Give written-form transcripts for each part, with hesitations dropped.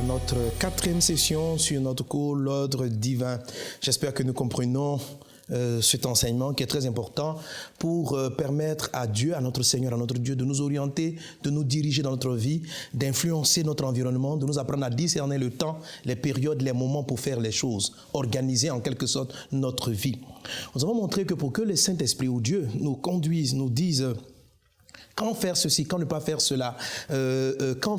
à notre 4e session sur notre cours L'ordre divin. J'espère que nous comprenons cet enseignement qui est très important pour permettre à Dieu, à notre Seigneur, à notre Dieu de nous orienter, de nous diriger dans notre vie, d'influencer notre environnement, de nous apprendre à discerner le temps, les périodes, les moments pour faire les choses, organiser en quelque sorte notre vie. Nous avons montré que pour que le Saint-Esprit ou Dieu nous conduise, nous dise quand faire ceci, quand ne pas faire cela, quand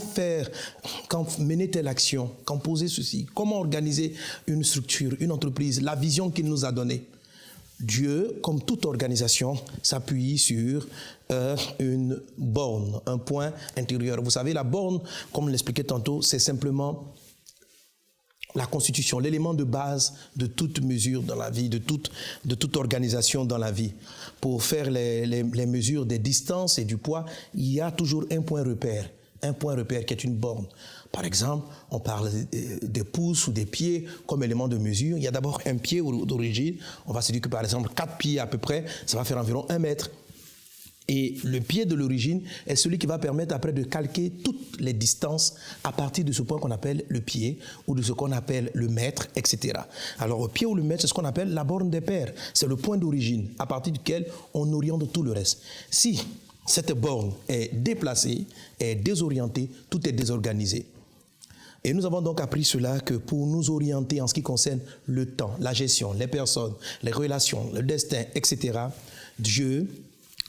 mener telle action, quand poser ceci, comment organiser une structure, une entreprise, la vision qu'il nous a donnée. Dieu, comme toute organisation, s'appuie sur une borne, un point intérieur. Vous savez, la borne, comme l'expliquais tantôt, c'est simplement la constitution, l'élément de base de toute mesure dans la vie, de toute organisation dans la vie. Pour faire les mesures des distances et du poids, il y a toujours un point repère qui est une borne. Par exemple, on parle des pouces ou des pieds comme élément de mesure. Il y a d'abord un pied d'origine. On va se dire que par exemple 4 pieds à peu près, ça va faire environ 1 mètre. Et le pied de l'origine est celui qui va permettre après de calquer toutes les distances à partir de ce point qu'on appelle le pied ou de ce qu'on appelle le mètre, etc. Alors le pied ou le mètre, c'est ce qu'on appelle la borne des pairs. C'est le point d'origine à partir duquel on oriente tout le reste. Si cette borne est déplacée, est désorientée, tout est désorganisé. Et nous avons donc appris cela que pour nous orienter en ce qui concerne le temps, la gestion, les personnes, les relations, le destin, etc., Dieu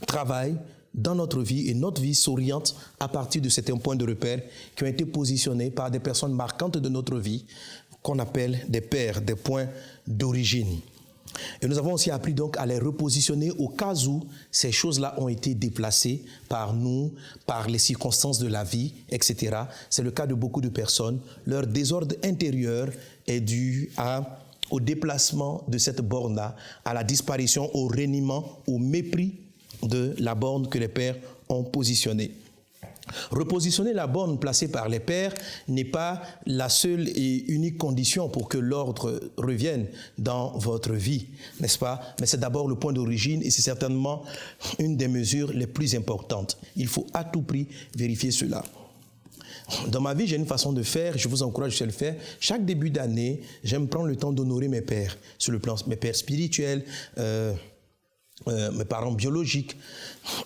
travaille dans notre vie et notre vie s'oriente à partir de certains points de repère qui ont été positionnés par des personnes marquantes de notre vie qu'on appelle des pairs, des points d'origine. Et nous avons aussi appris donc à les repositionner au cas où ces choses-là ont été déplacées par nous, par les circonstances de la vie, etc. C'est le cas de beaucoup de personnes. Leur désordre intérieur est dû au déplacement de cette borne-là, à la disparition, au reniement, au mépris de la borne que les pères ont positionnée. Repositionner la borne placée par les pères n'est pas la seule et unique condition pour que l'ordre revienne dans votre vie, n'est-ce pas? Mais c'est d'abord le point d'origine et c'est certainement une des mesures les plus importantes. Il faut à tout prix vérifier cela. Dans ma vie, j'ai une façon de faire, je vous encourage à le faire. Chaque début d'année, j'aime prendre le temps d'honorer mes pères, sur le plan mes pères spirituels, mes parents biologiques,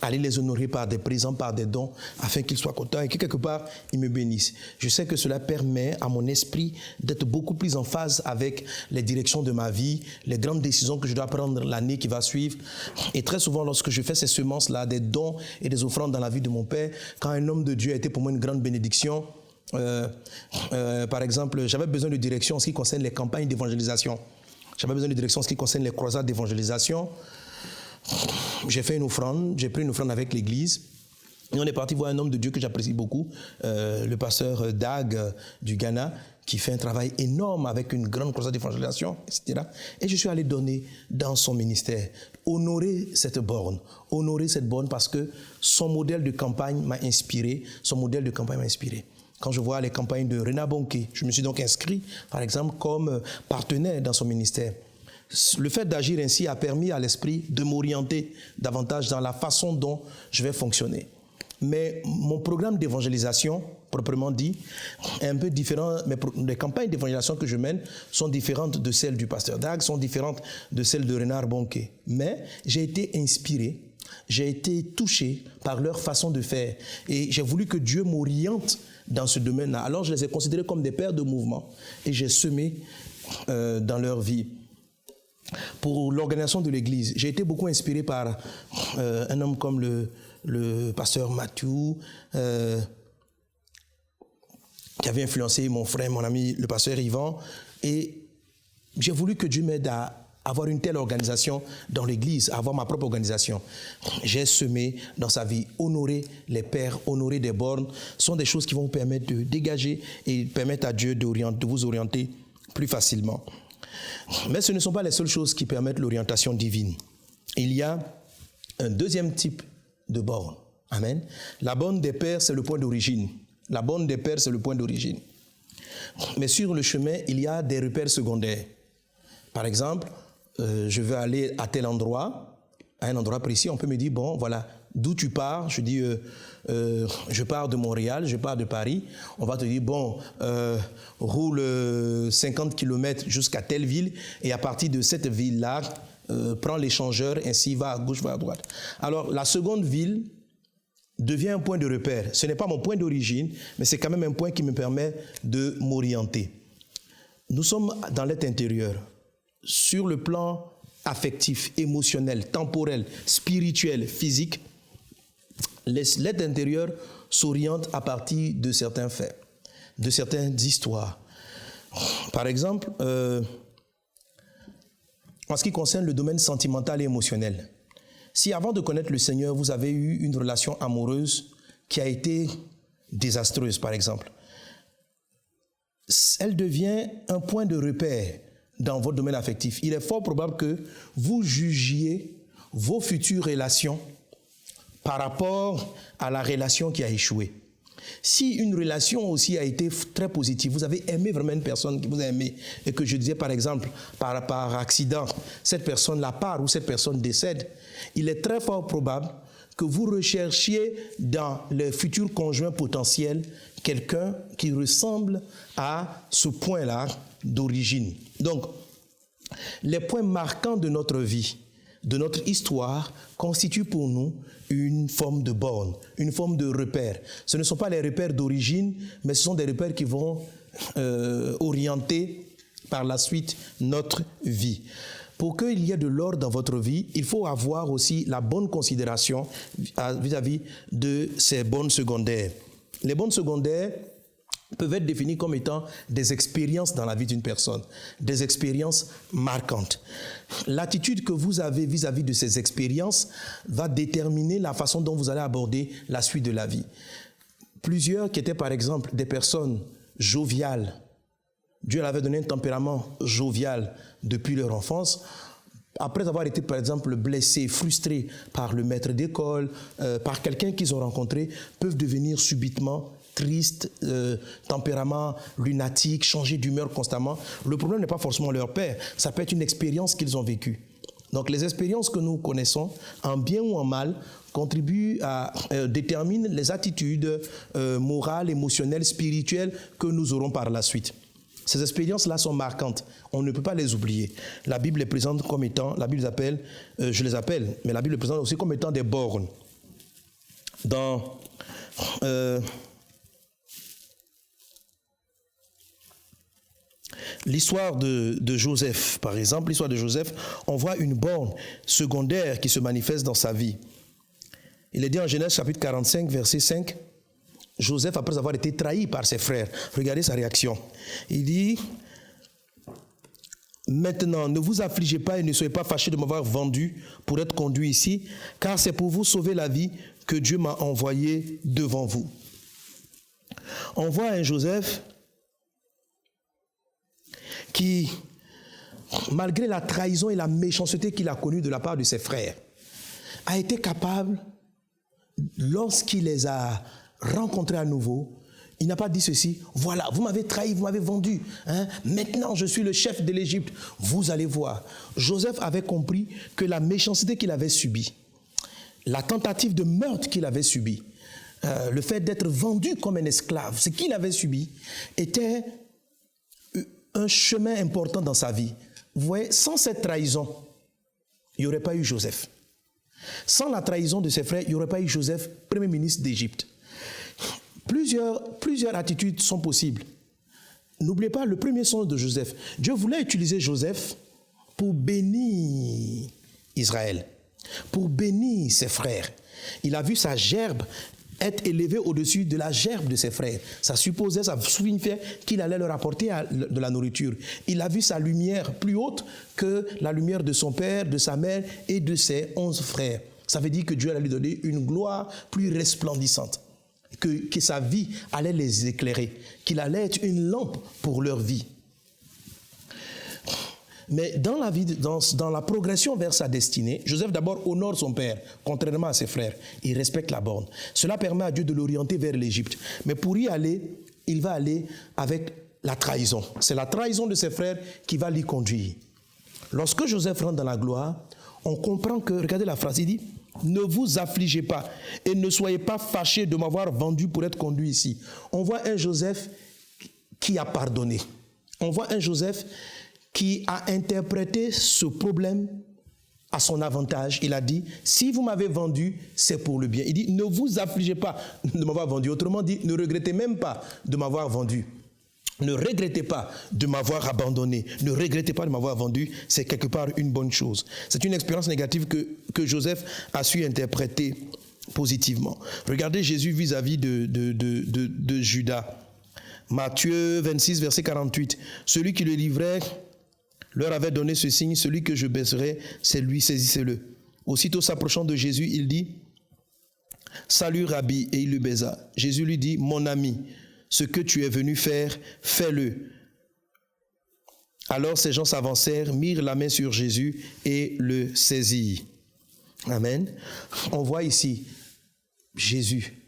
aller les honorer par des présents, par des dons, afin qu'ils soient contents et que quelque part, ils me bénissent. Je sais que cela permet à mon esprit d'être beaucoup plus en phase avec les directions de ma vie, les grandes décisions que je dois prendre l'année qui va suivre. Et très souvent, lorsque je fais ces semences-là, des dons et des offrandes dans la vie de mon père, quand un homme de Dieu a été pour moi une grande bénédiction, par exemple, j'avais besoin de direction en ce qui concerne les campagnes d'évangélisation. J'avais besoin de direction en ce qui concerne les croisades d'évangélisation. J'ai fait une offrande, j'ai pris une offrande avec l'église et on est parti voir un homme de Dieu que j'apprécie beaucoup, le pasteur Dag du Ghana, qui fait un travail énorme avec une grande croisade d'évangélisation, etc. Et je suis allé donner dans son ministère, honorer cette borne parce que son modèle de campagne m'a inspiré, Quand je vois les campagnes de Renard Bonquet, je me suis donc inscrit, par exemple, comme partenaire dans son ministère. Le fait d'agir ainsi a permis à l'esprit de m'orienter davantage dans la façon dont je vais fonctionner. Mais mon programme d'évangélisation, proprement dit, est un peu différent. Les campagnes d'évangélisation que je mène sont différentes de celles du pasteur Dag, sont différentes de celles de Renard Bonquet. Mais j'ai été inspiré, j'ai été touché par leur façon de faire. Et j'ai voulu que Dieu m'oriente dans ce domaine-là. Alors je les ai considérés comme des pères de mouvement et j'ai semé dans leur vie. Pour l'organisation de l'église, j'ai été beaucoup inspiré par un homme comme le pasteur Mathieu, qui avait influencé mon frère, mon ami, le pasteur Yvan. Et j'ai voulu que Dieu m'aide à avoir une telle organisation dans l'église, à avoir ma propre organisation. J'ai semé dans sa vie, honorer les pères, honorer des bornes, sont des choses qui vont vous permettre de dégager et permettre à Dieu de vous orienter plus facilement. Mais ce ne sont pas les seules choses qui permettent l'orientation divine. Il y a un deuxième type de borne. Amen. La borne des pères, c'est le point d'origine. Mais sur le chemin, il y a des repères secondaires. Par exemple, je veux aller à tel endroit, à un endroit précis, on peut me dire, bon, voilà, d'où tu pars. Je dis, je pars de Montréal, je pars de Paris. On va te dire, bon, roule 50 km jusqu'à telle ville et à partir de cette ville-là, prends l'échangeur, ainsi va à gauche, va à droite. Alors, la seconde ville devient un point de repère. Ce n'est pas mon point d'origine, mais c'est quand même un point qui me permet de m'orienter. Nous sommes dans l'être intérieur. Sur le plan affectif, émotionnel, temporel, spirituel, physique, l'être intérieur s'oriente à partir de certains faits, de certaines histoires. Par exemple, en ce qui concerne le domaine sentimental et émotionnel, si avant de connaître le Seigneur, vous avez eu une relation amoureuse qui a été désastreuse, par exemple, elle devient un point de repère dans votre domaine affectif. Il est fort probable que vous jugiez vos futures relations par rapport à la relation qui a échoué. Si une relation aussi a été très positive, vous avez aimé vraiment une personne qui vous a aimé, et que je disais par exemple, par accident, cette personne la part ou cette personne décède, il est très fort probable que vous recherchiez dans le futur conjoint potentiel quelqu'un qui ressemble à ce point-là d'origine. Donc, les points marquants de notre vie, de notre histoire, constituent pour nous une forme de borne, une forme de repère. Ce ne sont pas les repères d'origine, mais ce sont des repères qui vont orienter par la suite notre vie. Pour qu'il y ait de l'ordre dans votre vie, il faut avoir aussi la bonne considération vis-à-vis de ces bornes secondaires. Les bornes secondaires peuvent être définies comme étant des expériences dans la vie d'une personne, des expériences marquantes. L'attitude que vous avez vis-à-vis de ces expériences va déterminer la façon dont vous allez aborder la suite de la vie. Plusieurs qui étaient par exemple des personnes joviales, Dieu leur avait donné un tempérament jovial depuis leur enfance. Après avoir été, par exemple, blessés, frustrés par le maître d'école, par quelqu'un qu'ils ont rencontré, peuvent devenir subitement tristes, tempérament lunatique, changer d'humeur constamment. Le problème n'est pas forcément leur père, ça peut être une expérience qu'ils ont vécue. Donc les expériences que nous connaissons, en bien ou en mal, contribuent à déterminer les attitudes morales, émotionnelles, spirituelles que nous aurons par la suite. Ces expériences-là sont marquantes. On ne peut pas les oublier. La Bible les présente comme étant, la Bible les appelle, je les appelle, mais la Bible les présente aussi comme étant des bornes. Dans l'histoire de Joseph, par exemple, l'histoire de Joseph, on voit une borne secondaire qui se manifeste dans sa vie. Il est dit en Genèse chapitre 45, verset 5, Joseph, après avoir été trahi par ses frères, regardez sa réaction. Il dit, maintenant, ne vous affligez pas et ne soyez pas fâchés de m'avoir vendu pour être conduit ici, car c'est pour vous sauver la vie que Dieu m'a envoyé devant vous. On voit un Joseph qui, malgré la trahison et la méchanceté qu'il a connue de la part de ses frères, a été capable, lorsqu'il les a rencontrés à nouveau, il n'a pas dit ceci, voilà, vous m'avez trahi, vous m'avez vendu, hein, maintenant je suis le chef de l'Égypte, vous allez voir. Joseph avait compris que la méchanceté qu'il avait subie, la tentative de meurtre qu'il avait subie, le fait d'être vendu comme un esclave, ce qu'il avait subi, était un chemin important dans sa vie. Vous voyez, sans cette trahison, il n'y aurait pas eu Joseph. Sans la trahison de ses frères, il n'y aurait pas eu Joseph, premier ministre d'Égypte. Plusieurs attitudes sont possibles. N'oubliez pas le premier sens de Joseph. Dieu voulait utiliser Joseph pour bénir Israël, pour bénir ses frères. Il a vu sa gerbe être élevée au-dessus de la gerbe de ses frères. Ça signifiait qu'il allait leur apporter de la nourriture. Il a vu sa lumière plus haute que la lumière de son père, de sa mère et de ses 11 frères. Ça veut dire que Dieu allait lui donner une gloire plus resplendissante. Que sa vie allait les éclairer, qu'il allait être une lampe pour leur vie. Mais dans la vie, dans la progression vers sa destinée, Joseph d'abord honore son père, contrairement à ses frères. Il respecte la borne. Cela permet à Dieu de l'orienter vers l'Égypte. Mais pour y aller, il va aller avec la trahison. C'est la trahison de ses frères qui va l'y conduire. Lorsque Joseph rentre dans la gloire, on comprend que, regardez la phrase, il dit, ne vous affligez pas et ne soyez pas fâchés de m'avoir vendu pour être conduit ici. On voit un Joseph qui a pardonné. On voit un Joseph qui a interprété ce problème à son avantage. Il a dit, si vous m'avez vendu, c'est pour le bien. Il dit, ne vous affligez pas de m'avoir vendu. Autrement dit, ne regrettez même pas de m'avoir vendu. Ne regrettez pas de m'avoir abandonné. Ne regrettez pas de m'avoir vendu. C'est quelque part une bonne chose. C'est une expérience négative que Joseph a su interpréter positivement. Regardez Jésus vis-à-vis de Judas. Matthieu 26, verset 48. Celui qui le livrait leur avait donné ce signe, celui que je baisserai, c'est lui, saisissez-le. Aussitôt s'approchant de Jésus, il dit, salut Rabbi, et il le baisa. Jésus lui dit, mon ami, ce que tu es venu faire, fais-le. Alors ces gens s'avancèrent, mirent la main sur Jésus et le saisirent. Amen. On voit ici Jésus,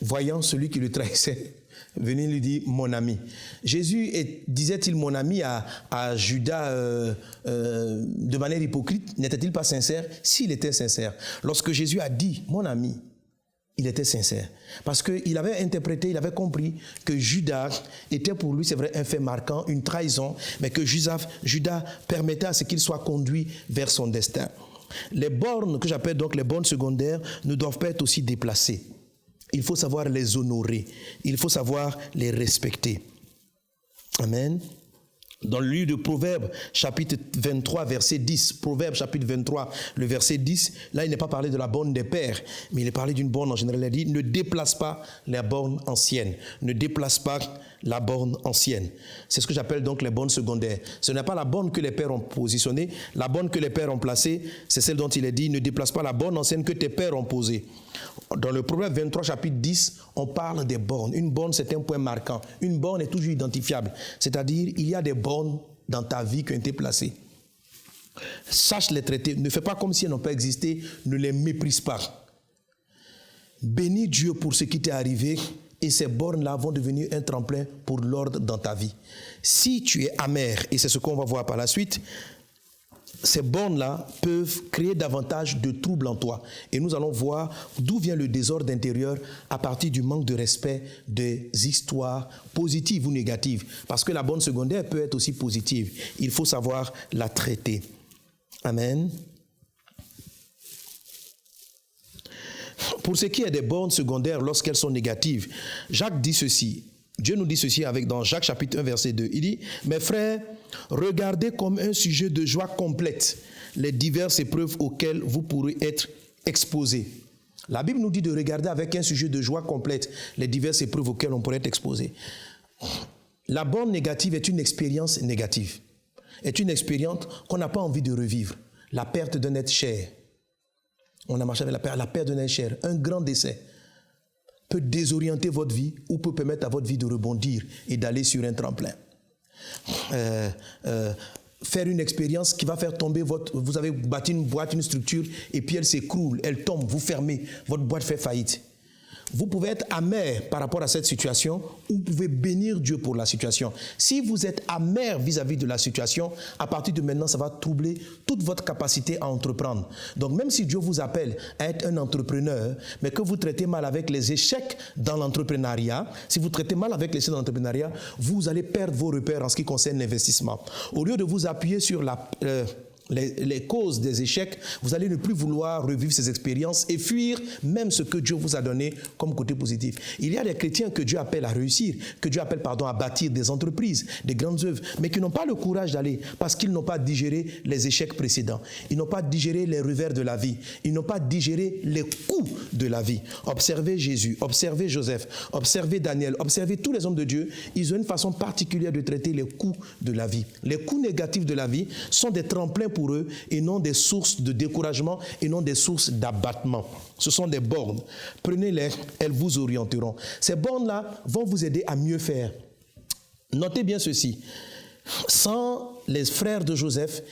voyant celui qui le trahissait, venez lui dire mon ami. Jésus disait-il mon ami à Judas de manière hypocrite? N'était-il pas sincère? S'il était sincère. Lorsque Jésus a dit mon ami, il était sincère. Parce qu'il avait interprété, il avait compris que Judas était pour lui, c'est vrai, un fait marquant, une trahison, mais que Judas permettait à ce qu'il soit conduit vers son destin. Les bornes, que j'appelle donc les bornes secondaires, ne doivent pas être aussi déplacées. Il faut savoir les honorer. Il faut savoir les respecter. Amen. Dans le livre de Proverbes, chapitre 23, verset 10, Proverbes, chapitre 23, le verset 10, là, il n'est pas parlé de la borne des pères, mais il est parlé d'une borne en général. Il a dit, ne déplace pas la borne ancienne. Ne déplace pas la borne ancienne. C'est ce que j'appelle donc les bornes secondaires. Ce n'est pas la borne que les pères ont positionnée. La borne que les pères ont placée, c'est celle dont il est dit, ne déplace pas la borne ancienne que tes pères ont posée. Dans le Proverbe 23, chapitre 10, on parle des bornes. Une borne, c'est un point marquant. Une borne est toujours identifiable. C'est-à-dire, il y a des bornes dans ta vie qui ont été placées. Sache les traiter. Ne fais pas comme si elles n'ont pas existé. Ne les méprise pas. Bénis Dieu pour ce qui t'est arrivé et ces bornes-là vont devenir un tremplin pour l'ordre dans ta vie. Si tu es amer, et c'est ce qu'on va voir par la suite, ces bornes-là peuvent créer davantage de troubles en toi. Et nous allons voir d'où vient le désordre intérieur à partir du manque de respect des histoires positives ou négatives. Parce que la borne secondaire peut être aussi positive. Il faut savoir la traiter. Amen. Pour ce qui est des bornes secondaires, lorsqu'elles sont négatives, Jacques dit ceci. Dieu nous dit ceci dans Jacques chapitre 1, verset 2. Il dit, « Mes frères, regardez comme un sujet de joie complète les diverses épreuves auxquelles vous pourrez être exposés. » La Bible nous dit de regarder avec un sujet de joie complète les diverses épreuves auxquelles on pourrait être exposé. La borne négative est une expérience négative. Est une expérience qu'on n'a pas envie de revivre. La perte d'un être cher. On a marché avec la perte d'un être cher. Un grand décès peut désorienter votre vie ou peut permettre à votre vie de rebondir et d'aller sur un tremplin. Faire une expérience qui va faire tomber vous avez bâti une boîte, une structure, et puis elle s'écroule, elle tombe, vous fermez, votre boîte fait faillite. Vous pouvez être amer par rapport à cette situation ou vous pouvez bénir Dieu pour la situation. Si vous êtes amer vis-à-vis de la situation, à partir de maintenant, ça va troubler toute votre capacité à entreprendre. Donc même si Dieu vous appelle à être un entrepreneur, mais que vous traitez mal avec les échecs dans l'entrepreneuriat, si vous traitez mal avec les échecs dans l'entrepreneuriat, vous allez perdre vos repères en ce qui concerne l'investissement. Au lieu de vous appuyer sur les causes des échecs, vous allez ne plus vouloir revivre ces expériences et fuir même ce que Dieu vous a donné comme côté positif. Il y a des chrétiens que Dieu appelle à réussir, que Dieu appelle à bâtir des entreprises, des grandes œuvres, mais qui n'ont pas le courage d'aller parce qu'ils n'ont pas digéré les échecs précédents. Ils n'ont pas digéré les revers de la vie. Ils n'ont pas digéré les coups de la vie. Observez Jésus, observez Joseph, observez Daniel, observez tous les hommes de Dieu. Ils ont une façon particulière de traiter les coups de la vie. Les coups négatifs de la vie sont des tremplins pour eux et non des sources de découragement et non des sources d'abattement. Ce sont des bornes. Prenez-les, elles vous orienteront. Ces bornes-là vont vous aider à mieux faire. Notez bien ceci. Sans les frères de Joseph,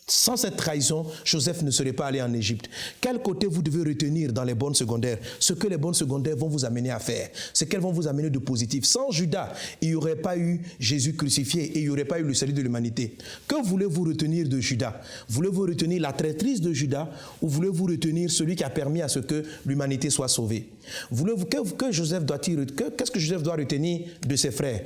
Sans cette trahison, Joseph ne serait pas allé en Égypte. Quel côté vous devez retenir dans les bonnes secondaires? Ce que les bonnes secondaires vont vous amener à faire, ce qu'elles vont vous amener de positif. Sans Judas, il n'y aurait pas eu Jésus crucifié et il n'y aurait pas eu le salut de l'humanité. Que voulez-vous retenir de Judas? Voulez-vous retenir la traîtrise de Judas ou voulez-vous retenir celui qui a permis à ce que l'humanité soit sauvée? Voulez-vous que Joseph qu'est-ce que Joseph doit retenir de ses frères?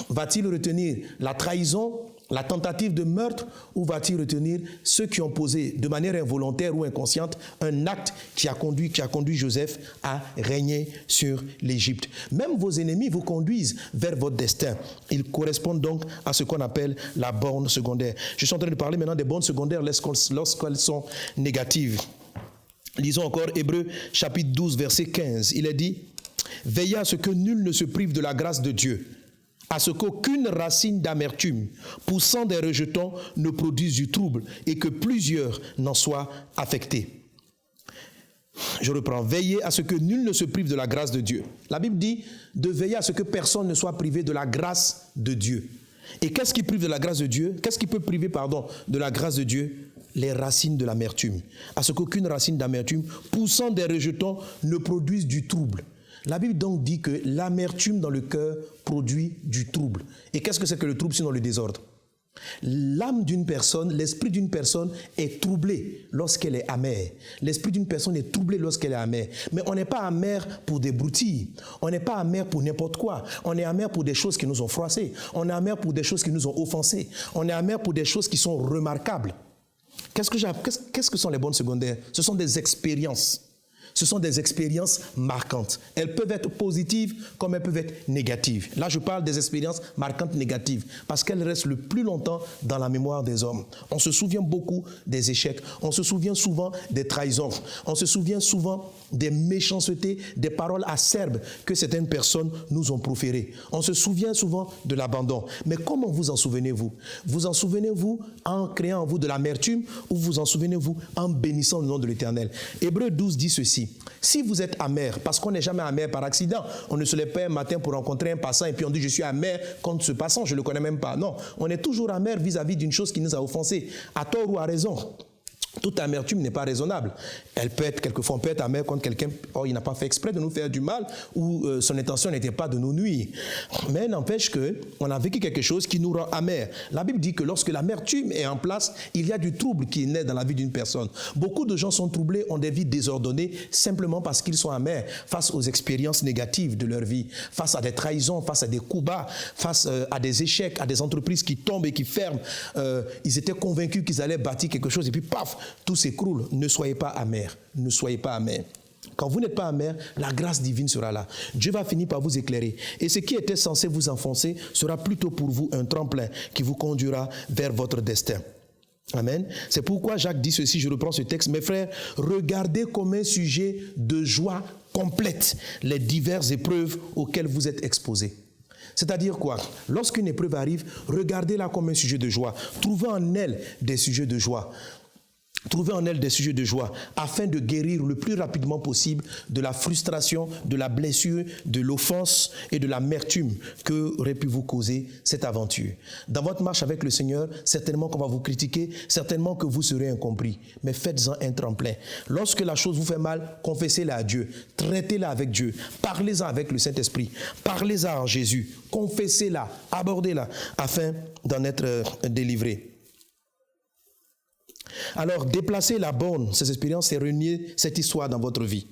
Va-t-il retenir la trahison, la tentative de meurtre, ou va-t-il retenir ceux qui ont posé de manière involontaire ou inconsciente un acte qui a conduit Joseph à régner sur l'Égypte? Même vos ennemis vous conduisent vers votre destin. Ils correspondent donc à ce qu'on appelle la borne secondaire. Je suis en train de parler maintenant des bornes secondaires lorsqu'elles sont négatives. Lisons encore Hébreux chapitre 12 verset 15. Il est dit: veillez à ce que nul ne se prive de la grâce de Dieu, à ce qu'aucune racine d'amertume poussant des rejetons ne produise du trouble et que plusieurs n'en soient affectés. Je reprends. Veillez à ce que nul ne se prive de la grâce de Dieu. La Bible dit de veiller à ce que personne ne soit privé de la grâce de Dieu. Et qu'est-ce qui prive de la grâce de Dieu? Qu'est-ce qui peut priver, de la grâce de Dieu? Les racines de l'amertume. À ce qu'aucune racine d'amertume poussant des rejetons ne produise du trouble. La Bible donc dit que l'amertume dans le cœur produit du trouble. Et qu'est-ce que c'est que le trouble sinon le désordre? L'âme d'une personne, l'esprit d'une personne est troublé lorsqu'elle est amère. L'esprit d'une personne est troublé lorsqu'elle est amère. Mais on n'est pas amer pour des broutilles. On n'est pas amer pour n'importe quoi. On est amer pour des choses qui nous ont froissés. On est amer pour des choses qui nous ont offensés. On est amer pour des choses qui sont remarquables. Qu'est-ce que sont les bonnes secondaires? Ce sont des expériences. Ce sont des expériences marquantes. Elles peuvent être positives comme elles peuvent être négatives. Là, je parle des expériences marquantes négatives parce qu'elles restent le plus longtemps dans la mémoire des hommes. On se souvient beaucoup des échecs. On se souvient souvent des trahisons. On se souvient souvent des méchancetés, des paroles acerbes que certaines personnes nous ont proférées. On se souvient souvent de l'abandon. Mais comment vous en souvenez-vous? Vous en souvenez-vous en créant en vous de l'amertume ou vous en souvenez-vous en bénissant le nom de l'Éternel? Hébreux 12 dit ceci: si vous êtes amer, parce qu'on n'est jamais amer par accident, on ne se lève pas un matin pour rencontrer un passant et puis on dit je suis amer contre ce passant, je ne le connais même pas. Non, on est toujours amer vis-à-vis d'une chose qui nous a offensés, à tort ou à raison. Toute amertume n'est pas raisonnable. Quelquefois on peut être amer contre quelqu'un, or il n'a pas fait exprès de nous faire du mal ou son intention n'était pas de nous nuire. Mais n'empêche qu'on a vécu quelque chose qui nous rend amer. La Bible dit que lorsque l'amertume est en place, il y a du trouble qui naît dans la vie d'une personne. Beaucoup de gens sont troublés, ont des vies désordonnées simplement parce qu'ils sont amers face aux expériences négatives de leur vie, face à des trahisons, face à des coups bas, face à des échecs, à des entreprises qui tombent et qui ferment. Ils étaient convaincus qu'ils allaient bâtir quelque chose et puis paf, tout s'écroule. Ne soyez pas amers. Ne soyez pas amers. Quand vous n'êtes pas amer, la grâce divine sera là. Dieu va finir par vous éclairer. Et ce qui était censé vous enfoncer sera plutôt pour vous un tremplin qui vous conduira vers votre destin. Amen. C'est pourquoi Jacques dit ceci, je reprends ce texte. Mes frères, regardez comme un sujet de joie complète les diverses épreuves auxquelles vous êtes exposés. C'est-à-dire quoi? Lorsqu'une épreuve arrive, regardez-la comme un sujet de joie. Trouvez en elle des sujets de joie. Trouvez en elle des sujets de joie afin de guérir le plus rapidement possible de la frustration, de la blessure, de l'offense et de l'amertume que aurait pu vous causer cette aventure. Dans votre marche avec le Seigneur, certainement qu'on va vous critiquer, certainement que vous serez incompris, mais faites-en un tremplin. Lorsque la chose vous fait mal, confessez-la à Dieu, traitez-la avec Dieu, parlez-en avec le Saint-Esprit, parlez-en en Jésus, confessez-la, abordez-la afin d'en être délivré. Alors, déplacer la borne, ces expériences, c'est renier cette histoire dans votre vie.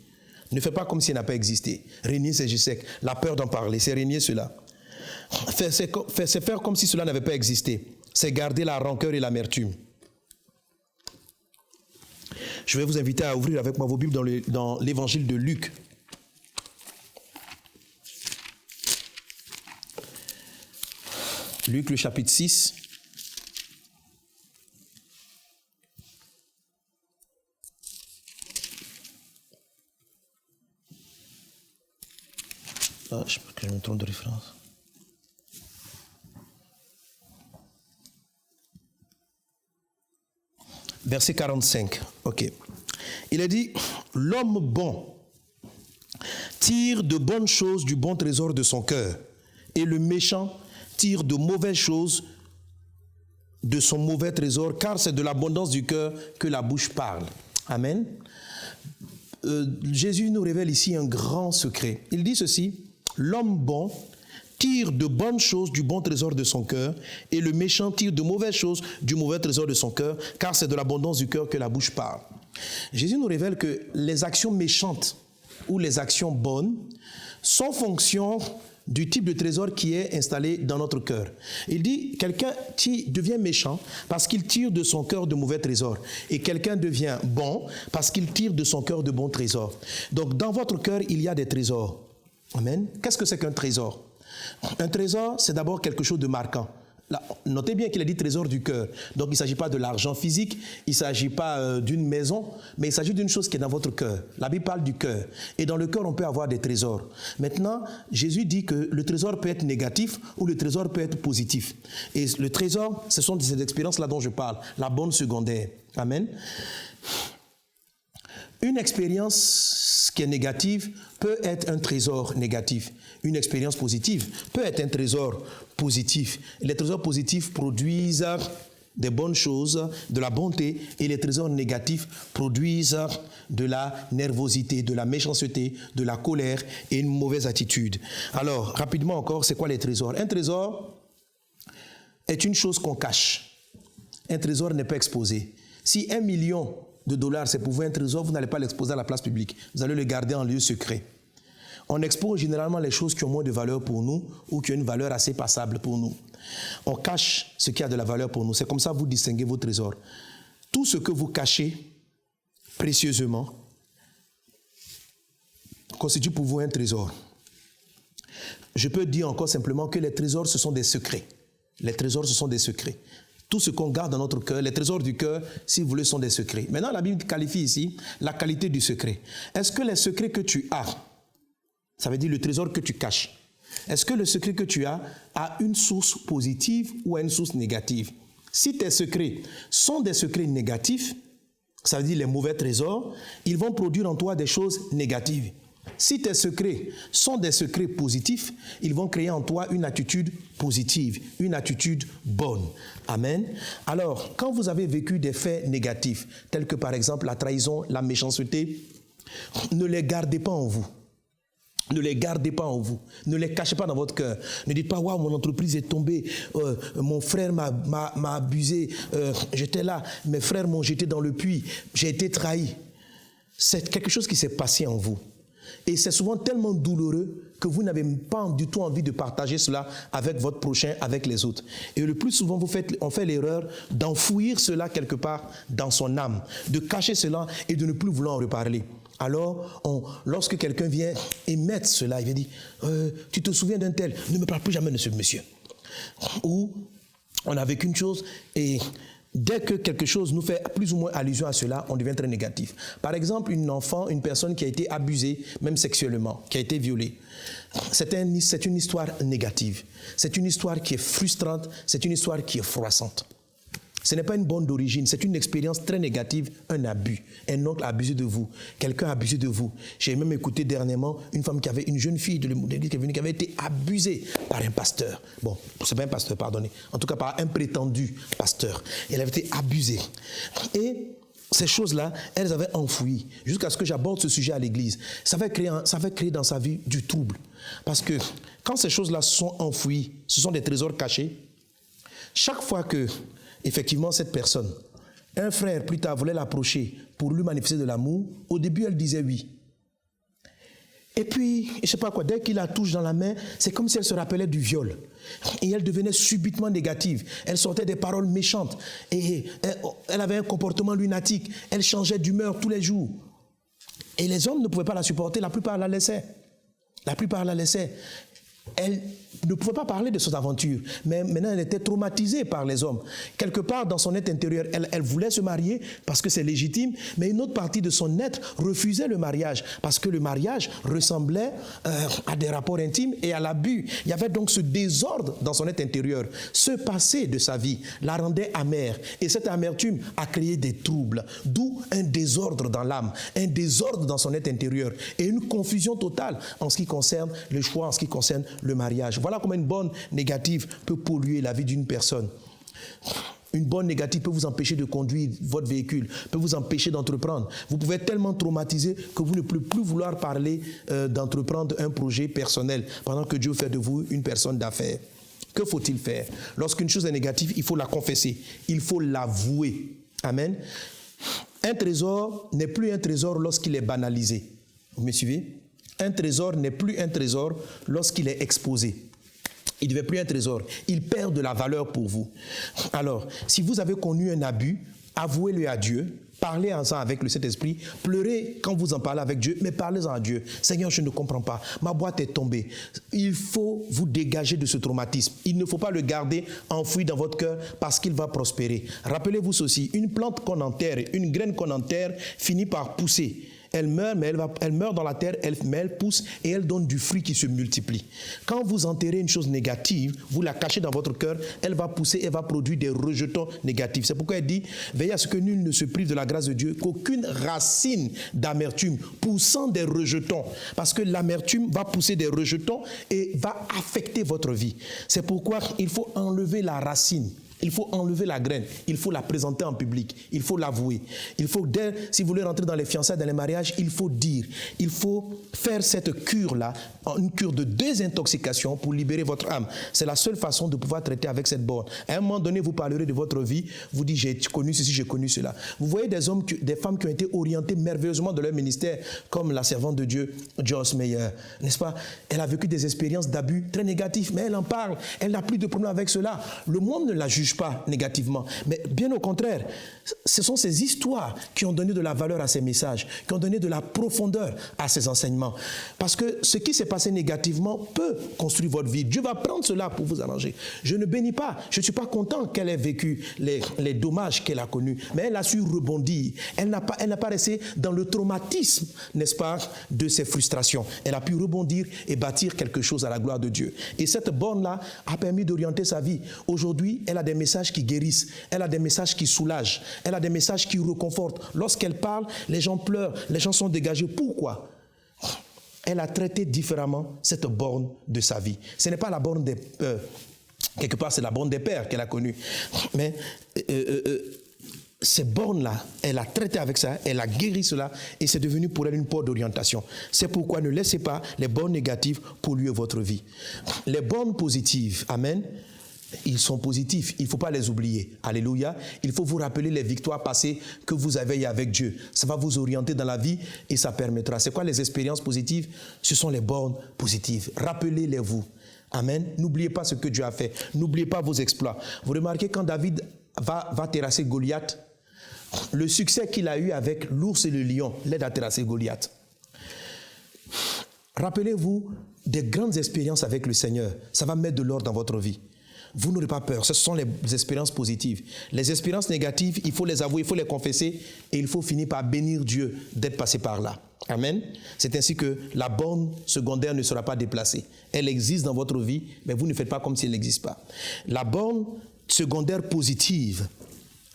Ne faites pas comme si elle n'a pas existé. Renier, c'est juste la peur d'en parler, c'est renier cela. C'est faire comme si cela n'avait pas existé. C'est garder la rancœur et l'amertume. Je vais vous inviter à ouvrir avec moi vos Bibles dans l'évangile de Luc. Luc, le chapitre 6. Ah, je sais pas que je me trompe de référence. Verset 45. Ok. Il est dit, l'homme bon tire de bonnes choses du bon trésor de son cœur, et le méchant tire de mauvaises choses de son mauvais trésor, car c'est de l'abondance du cœur que la bouche parle. Amen. Jésus nous révèle ici un grand secret. Il dit ceci, l'homme bon tire de bonnes choses du bon trésor de son cœur, et le méchant tire de mauvaises choses du mauvais trésor de son cœur, car c'est de l'abondance du cœur que la bouche parle. Jésus nous révèle que les actions méchantes ou les actions bonnes sont fonction du type de trésor qui est installé dans notre cœur. Il dit, quelqu'un qui devient méchant parce qu'il tire de son cœur de mauvais trésors, et quelqu'un devient bon parce qu'il tire de son cœur de bons trésors. Donc dans votre cœur, il y a des trésors. Amen. Qu'est-ce que c'est qu'un trésor? Un trésor, c'est d'abord quelque chose de marquant. Là, notez bien qu'il a dit trésor du cœur. Donc il ne s'agit pas de l'argent physique, il ne s'agit pas d'une maison, mais il s'agit d'une chose qui est dans votre cœur. La Bible parle du cœur. Et dans le cœur, on peut avoir des trésors. Maintenant, Jésus dit que le trésor peut être négatif ou le trésor peut être positif. Et le trésor, ce sont ces expériences-là dont je parle, la bonne secondaire. Amen. Une expérience qui est négative peut être un trésor négatif. Une expérience positive peut être un trésor positif. Les trésors positifs produisent des bonnes choses, de la bonté, et les trésors négatifs produisent de la nervosité, de la méchanceté, de la colère et une mauvaise attitude. Alors, rapidement encore, c'est quoi les trésors? Un trésor est une chose qu'on cache. Un trésor n'est pas exposé. Si $1 million c'est pour vous un trésor, vous n'allez pas l'exposer à la place publique. Vous allez le garder en lieu secret. On expose généralement les choses qui ont moins de valeur pour nous ou qui ont une valeur assez passable pour nous. On cache ce qui a de la valeur pour nous. C'est comme ça que vous distinguez vos trésors. Tout ce que vous cachez précieusement constitue pour vous un trésor. Je peux dire encore simplement que les trésors, ce sont des secrets. Les trésors, ce sont des secrets. Tout ce qu'on garde dans notre cœur, les trésors du cœur, si vous voulez, sont des secrets. Maintenant, la Bible qualifie ici la qualité du secret. Est-ce que les secrets que tu as, ça veut dire le trésor que tu caches, est-ce que le secret que tu as une source positive ou a une source négative? Si tes secrets sont des secrets négatifs, ça veut dire les mauvais trésors, ils vont produire en toi des choses négatives. Si tes secrets sont des secrets positifs, ils vont créer en toi une attitude positive, une attitude bonne. Amen. Alors, quand vous avez vécu des faits négatifs, tels que par exemple la trahison, la méchanceté, ne les gardez pas en vous. Ne les gardez pas en vous. Ne les cachez pas dans votre cœur. Ne dites pas, waouh, mon entreprise est tombée, mon frère m'a abusé, j'étais là, mes frères m'ont jeté dans le puits, j'ai été trahi. C'est quelque chose qui s'est passé en vous. Et c'est souvent tellement douloureux que vous n'avez pas du tout envie de partager cela avec votre prochain, avec les autres. Et le plus souvent, on fait l'erreur d'enfouir cela quelque part dans son âme, de cacher cela et de ne plus vouloir en reparler. Alors, lorsque quelqu'un vient émettre cela, il vient dire tu te souviens d'un tel, ne me parle plus jamais de ce monsieur. Ou on a vécu une chose et dès que quelque chose nous fait plus ou moins allusion à cela, on devient très négatif. Par exemple, une personne qui a été abusée, même sexuellement, qui a été violée. C'est une histoire négative. C'est une histoire qui est frustrante, c'est une histoire qui est froissante. Ce n'est pas une bonne d'origine, c'est une expérience très négative, un abus. Un oncle a abusé de vous, quelqu'un a abusé de vous. J'ai même écouté dernièrement une jeune fille de l'église qui avait été abusée par un pasteur. Bon, c'est pas un pasteur, pardonnez. En tout cas, par un prétendu pasteur. Elle avait été abusée. Et ces choses-là, elles avaient enfoui. Jusqu'à ce que j'aborde ce sujet à l'église. Ça va créer dans sa vie du trouble. Parce que quand ces choses-là sont enfouies, ce sont des trésors cachés. Chaque fois que effectivement, cette personne, un frère plus tard voulait l'approcher pour lui manifester de l'amour. Au début, elle disait oui. Et puis, je ne sais pas quoi, dès qu'il la touche dans la main, c'est comme si elle se rappelait du viol. Et elle devenait subitement négative. Elle sortait des paroles méchantes. Et elle avait un comportement lunatique. Elle changeait d'humeur tous les jours. Et les hommes ne pouvaient pas la supporter. La plupart la laissaient. Elle ne pouvait pas parler de ses aventures, mais maintenant elle était traumatisée par les hommes. Quelque part dans son être intérieur, elle voulait se marier parce que c'est légitime, mais une autre partie de son être refusait le mariage parce que le mariage ressemblait à des rapports intimes et à l'abus. Il y avait donc ce désordre dans son être intérieur. Ce passé de sa vie la rendait amère et cette amertume a créé des troubles, d'où un désordre dans l'âme, un désordre dans son être intérieur et une confusion totale en ce qui concerne le choix, en ce qui concerne le mariage. Voilà comment une bonne négative peut polluer la vie d'une personne. Une borne négative peut vous empêcher de conduire votre véhicule, peut vous empêcher d'entreprendre. Vous pouvez être tellement traumatisé que vous ne pouvez plus vouloir parler d'entreprendre un projet personnel pendant que Dieu fait de vous une personne d'affaires. Que faut-il faire? Lorsqu'une chose est négative, il faut la confesser, il faut l'avouer. Amen. Un trésor n'est plus un trésor lorsqu'il est banalisé. Vous me suivez? Un trésor n'est plus un trésor lorsqu'il est exposé. Il ne devient plus un trésor. Il perd de la valeur pour vous. Alors, si vous avez connu un abus, avouez-le à Dieu. Parlez ensemble avec le Saint-Esprit. Pleurez quand vous en parlez avec Dieu, mais parlez-en à Dieu. Seigneur, je ne comprends pas. Ma boîte est tombée. Il faut vous dégager de ce traumatisme. Il ne faut pas le garder enfoui dans votre cœur parce qu'il va prospérer. Rappelez-vous ceci, une plante qu'on enterre, une graine qu'on enterre finit par pousser. Elle meurt, mais elle meurt dans la terre, mais elle pousse et elle donne du fruit qui se multiplie. Quand vous enterrez une chose négative, vous la cachez dans votre cœur, elle va pousser et va produire des rejetons négatifs. C'est pourquoi elle dit, veillez à ce que nul ne se prive de la grâce de Dieu, qu'aucune racine d'amertume poussant des rejetons, parce que l'amertume va pousser des rejetons et va affecter votre vie. C'est pourquoi il faut enlever la racine. Il faut enlever la graine, il faut la présenter en public, il faut l'avouer. Il faut, si vous voulez rentrer dans les fiançailles, dans les mariages, il faut dire, il faut faire cette cure-là, une cure de désintoxication pour libérer votre âme. C'est la seule façon de pouvoir traiter avec cette borne. À un moment donné, vous parlerez de votre vie, vous dites, j'ai connu ceci, j'ai connu cela. Vous voyez des hommes, des femmes qui ont été orientées merveilleusement de leur ministère, comme la servante de Dieu, Joyce Meyer, n'est-ce pas? Elle a vécu des expériences d'abus très négatifs, mais elle en parle, elle n'a plus de problème avec cela. Le monde ne la juge pas négativement, mais bien au contraire, ce sont ces histoires qui ont donné de la valeur à ces messages, qui ont donné de la profondeur à ces enseignements. Parce que ce qui s'est passé négativement peut construire votre vie. Dieu va prendre cela pour vous arranger. Je ne bénis pas, je ne suis pas content qu'elle ait vécu les dommages qu'elle a connus, mais elle a su rebondir. Elle n'a pas resté dans le traumatisme, n'est-ce pas, de ses frustrations. Elle a pu rebondir et bâtir quelque chose à la gloire de Dieu. Et cette borne-là a permis d'orienter sa vie. Aujourd'hui, elle a des messages qui guérissent, elle a des messages qui soulagent, elle a des messages qui réconfortent. Lorsqu'elle parle, les gens pleurent, les gens sont dégagés. Pourquoi? Elle a traité différemment cette borne de sa vie. Ce n'est pas la borne des... quelque part, c'est la borne des pères qu'elle a connue. Mais ces bornes-là, elle a traité avec ça, elle a guéri cela, et c'est devenu pour elle une porte d'orientation. C'est pourquoi ne laissez pas les bornes négatives polluer votre vie. Les bornes positives, amen, ils sont positifs, il ne faut pas les oublier. Alléluia. Il faut vous rappeler les victoires passées que vous avez eues avec Dieu. Ça va vous orienter dans la vie et ça permettra. C'est quoi les expériences positives? Ce sont les bornes positives. Rappelez-les-vous. Amen. N'oubliez pas ce que Dieu a fait. N'oubliez pas vos exploits. Vous remarquez quand David va terrasser Goliath, le succès qu'il a eu avec l'ours et le lion l'aide à terrasser Goliath. Rappelez-vous des grandes expériences avec le Seigneur. Ça va mettre de l'ordre dans votre vie. Vous n'aurez pas peur. Ce sont les expériences positives. Les expériences négatives, il faut les avouer, il faut les confesser et il faut finir par bénir Dieu d'être passé par là. Amen. C'est ainsi que la borne secondaire ne sera pas déplacée. Elle existe dans votre vie, mais vous ne faites pas comme si elle n'existe pas. La borne secondaire positive,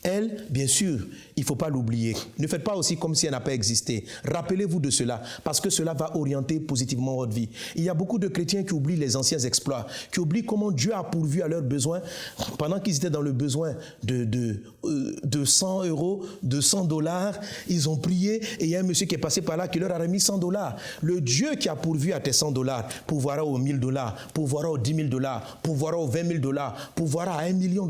elle, bien sûr, il ne faut pas l'oublier. Ne faites pas aussi comme si elle n'a pas existé. Rappelez-vous de cela, parce que cela va orienter positivement votre vie. Il y a beaucoup de chrétiens qui oublient les anciens exploits, qui oublient comment Dieu a pourvu à leurs besoins pendant qu'ils étaient dans le besoin de 100 euros, de $100. Ils ont prié et il y a un monsieur qui est passé par là qui leur a remis $100. Le Dieu qui a pourvu à tes $100 pourvoira aux $1000, pourvoira aux $10,000, pourvoira aux $20,000, pourvoira à $1 million.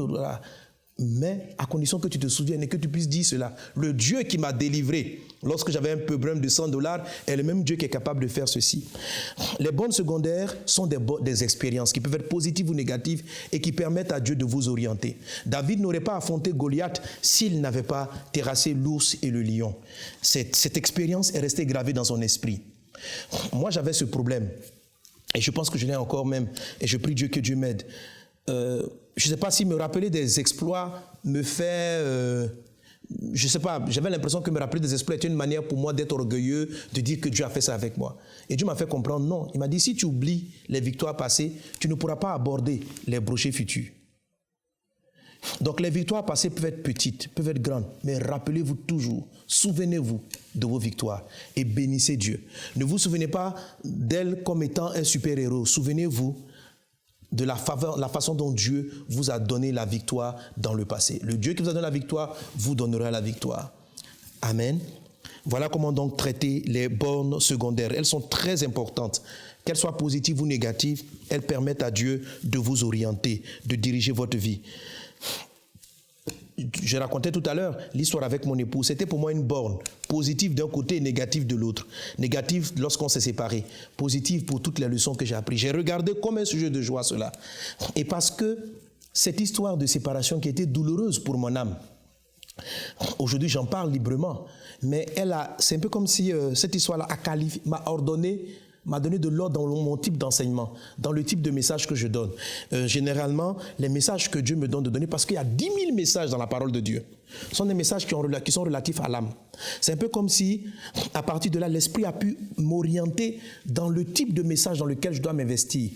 Mais à condition que tu te souviennes et que tu puisses dire cela. Le Dieu qui m'a délivré lorsque j'avais un problème de $100 est le même Dieu qui est capable de faire ceci. Les bornes secondaires sont des expériences qui peuvent être positives ou négatives et qui permettent à Dieu de vous orienter. David n'aurait pas affronté Goliath s'il n'avait pas terrassé l'ours et le lion. Cette expérience est restée gravée dans son esprit. Moi, j'avais ce problème et je pense que je l'ai encore même et je prie Dieu que Dieu m'aide. Je ne sais pas si me rappeler des exploits me fait... je ne sais pas, j'avais l'impression que me rappeler des exploits était une manière pour moi d'être orgueilleux, de dire que Dieu a fait ça avec moi. Et Dieu m'a fait comprendre, non. Il m'a dit, si tu oublies les victoires passées, tu ne pourras pas aborder les brochets futurs. Donc les victoires passées peuvent être petites, peuvent être grandes, mais rappelez-vous toujours, souvenez-vous de vos victoires et bénissez Dieu. Ne vous souvenez pas d'elle comme étant un super-héros, souvenez-vous de la faveur, la façon dont Dieu vous a donné la victoire dans le passé. Le Dieu qui vous a donné la victoire vous donnera la victoire. Amen. Voilà comment donc traiter les bornes secondaires. Elles sont très importantes. Qu'elles soient positives ou négatives, elles permettent à Dieu de vous orienter, de diriger votre vie. Je racontais tout à l'heure l'histoire avec mon épouse. C'était pour moi une borne. Positive d'un côté et négative de l'autre. Négative lorsqu'on s'est séparés. Positive pour toutes les leçons que j'ai apprises. J'ai regardé comme un sujet de joie cela. Et parce que cette histoire de séparation qui était douloureuse pour mon âme, aujourd'hui j'en parle librement, mais c'est un peu comme si cette histoire-là m'a ordonné, m'a donné de l'ordre dans mon type d'enseignement, dans le type de message que je donne. Généralement, les messages que Dieu me donne de donner, parce qu'il y a 10 000 messages dans la parole de Dieu, sont des messages qui sont relatifs à l'âme. C'est un peu comme si, à partir de là, l'Esprit a pu m'orienter dans le type de message dans lequel je dois m'investir.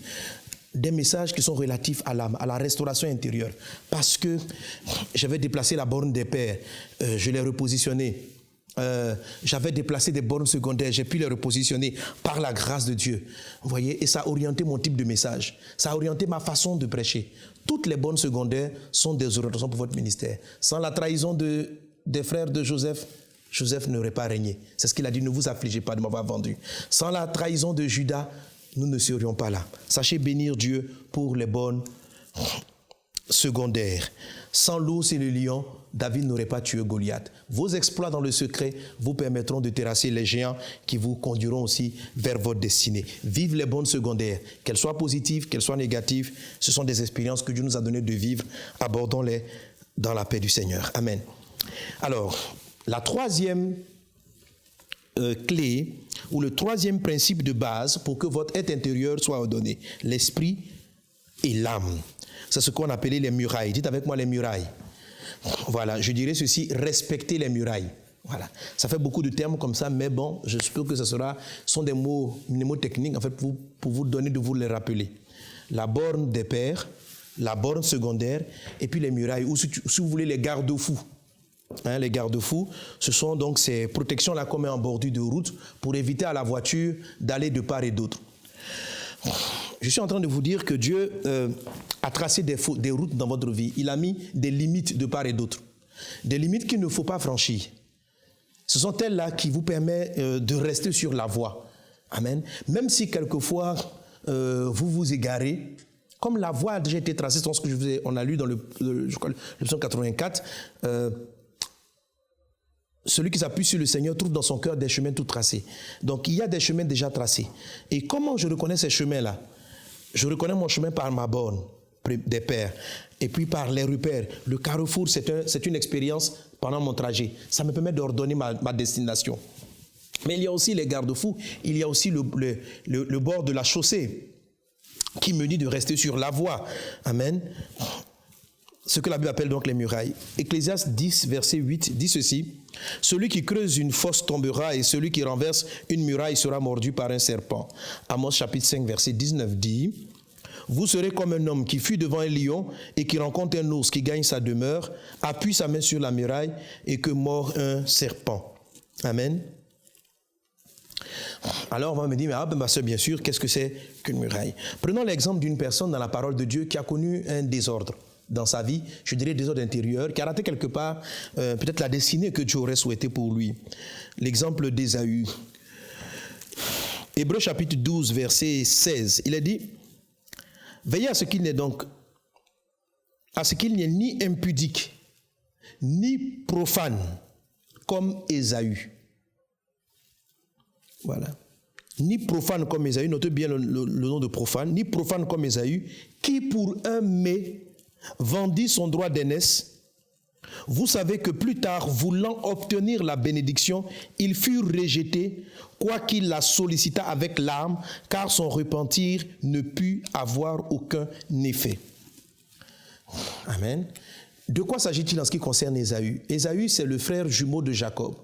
Des messages qui sont relatifs à l'âme, à la restauration intérieure. Parce que j'avais déplacé la borne des pères, je l'ai repositionnée. J'avais déplacé des bornes secondaires, j'ai pu les repositionner par la grâce de Dieu. Vous voyez, et ça a orienté mon type de message. Ça a orienté ma façon de prêcher. Toutes les bornes secondaires sont des orientations pour votre ministère. Sans la trahison des frères de Joseph, Joseph n'aurait pas régné. C'est ce qu'il a dit, ne vous affligez pas de m'avoir vendu. Sans la trahison de Judas, nous ne serions pas là. Sachez bénir Dieu pour les bornes secondaires. Sans l'ours et le lion, David n'aurait pas tué Goliath. Vos exploits dans le secret vous permettront de terrasser les géants qui vous conduiront aussi vers votre destinée. Vive les bornes secondaires, qu'elles soient positives, qu'elles soient négatives. Ce sont des expériences que Dieu nous a données de vivre. Abordons-les dans la paix du Seigneur. Amen. Alors, la troisième clé ou le troisième principe de base pour que votre être intérieur soit ordonné, l'esprit et l'âme. C'est ce qu'on appelait les murailles. Dites avec moi les murailles. Voilà, je dirais ceci, respecter les murailles. Voilà, ça fait beaucoup de termes comme ça, mais bon, je suppose que ce sont des mots techniques, en fait, pour vous donner de vous les rappeler. La borne des pères, la borne secondaire, et puis les murailles, ou si vous voulez, les garde-fous. Les garde-fous, ce sont donc ces protections-là qu'on met en bordure de route pour éviter à la voiture d'aller de part et d'autre. Je suis en train de vous dire que Dieu a tracé des routes dans votre vie. Il a mis des limites de part et d'autre. Des limites qu'il ne faut pas franchir. Ce sont elles-là qui vous permettent de rester sur la voie. Amen. Même si quelquefois vous vous égarez, comme la voie a déjà été tracée, c'est ce que on a lu dans le psaume 84, celui qui s'appuie sur le Seigneur trouve dans son cœur des chemins tout tracés. Donc il y a des chemins déjà tracés. Et comment je reconnais ces chemins-là? Je reconnais mon chemin par ma borne des pères. Et puis par les repères. Le carrefour, c'est une expérience pendant mon trajet. Ça me permet d'ordonner ma destination. Mais il y a aussi les garde-fous. Il y a aussi le bord de la chaussée qui me dit de rester sur la voie. Amen. Ce que la Bible appelle donc les murailles. Ecclésiaste 10, verset 8 dit ceci. « Celui qui creuse une fosse tombera et celui qui renverse une muraille sera mordu par un serpent. » Amos chapitre 5, verset 19 dit « Vous serez comme un homme qui fuit devant un lion et qui rencontre un ours qui gagne sa demeure, appuie sa main sur la muraille et que mord un serpent. » Amen. Alors on va me dire, ma soeur, bien sûr, qu'est-ce que c'est qu'une muraille? Prenons l'exemple d'une personne dans la parole de Dieu qui a connu un désordre dans sa vie, je dirais désordre intérieur, qui a raté quelque part peut-être la destinée que Dieu aurait souhaité pour lui. L'exemple d'Ésaü. Hébreux chapitre 12, verset 16, il est dit, veillez à ce qu'il n'est ni impudique, ni profane, comme Ésaü. Voilà. Ni profane comme Ésaü, notez bien le nom de profane, ni profane comme Ésaü, qui pour un mets vendit son droit d'aînesse. Vous savez que plus tard, voulant obtenir la bénédiction, il fut rejeté, quoiqu'il la sollicita avec larmes, car son repentir ne put avoir aucun effet. Amen. De quoi s'agit-il en ce qui concerne Ésaü? Ésaü, c'est le frère jumeau de Jacob.